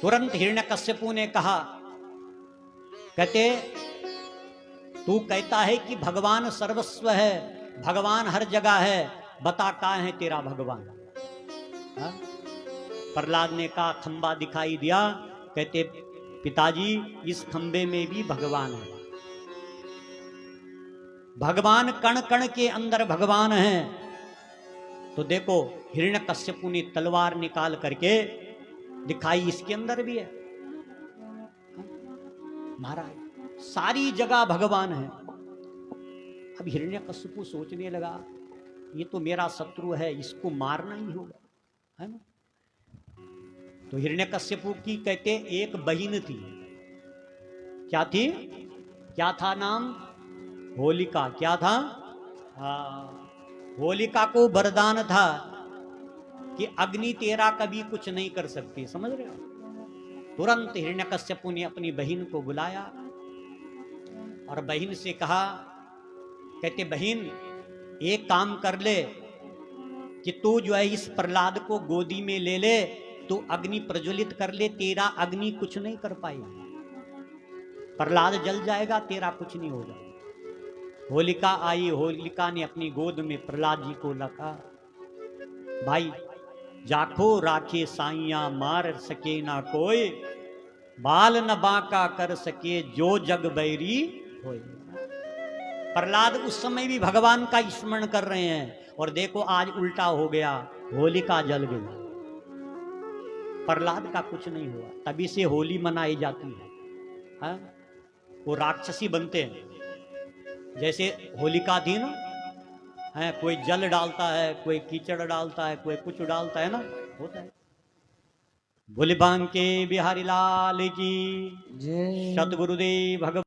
A: तुरंत हिरण्यकश्यपु ने कहा, कहते तू कहता है कि भगवान सर्वस्व है, भगवान हर जगह है, बता कहाँ है तेरा भगवान? हाँ? प्रहलाद ने कहा खंबा दिखाई दिया। कहते पिताजी इस खंबे में भी भगवान है, भगवान कण कण के अंदर भगवान है। तो देखो हिरण्यकश्यपु ने तलवार निकाल करके दिखाई, इसके अंदर भी है। महाराज सारी जगह भगवान है। अब हिरण्यकशिपु सोचने लगा, ये तो मेरा शत्रु है, इसको मारना ही होगा, है ना। तो हिरण्यकशिपु की कहते एक बहन थी। क्या थी? क्या था नाम? होलिका। क्या था? होलिका को वरदान था कि अग्नि तेरा कभी कुछ नहीं कर सकती। समझ रहे हो? तुरंत हिरण्यकश्यपु ने अपनी बहन को बुलाया और बहन से कहा, कहते बहन एक काम कर ले कि तू जो है इस प्रहलाद को गोदी में ले ले, तू अग्नि प्रज्वलित कर ले, तेरा अग्नि कुछ नहीं कर पाएगी, प्रहलाद जल जाएगा, तेरा कुछ नहीं होगा। होलिका आई, होलिका ने अपनी गोद में प्रहलाद जी को रखा। भाई जाखो राखे साइया, मार सके ना कोई, बाल न बांका कर सके, जो जग बैरी होए। प्रहलाद उस समय भी भगवान का स्मरण कर रहे हैं और देखो आज उल्टा हो गया, होलिका जल गई, प्रहलाद का कुछ नहीं हुआ। तभी से होली मनाई जाती है। वो राक्षसी बनते हैं, जैसे होलिका थी ना, है कोई जल डालता है, कोई कीचड़ डालता है, कोई कुछ डालता है ना, होता है। भोले बांके बिहारी लाल की
B: जय।
A: सतगुरुदेव भगवान।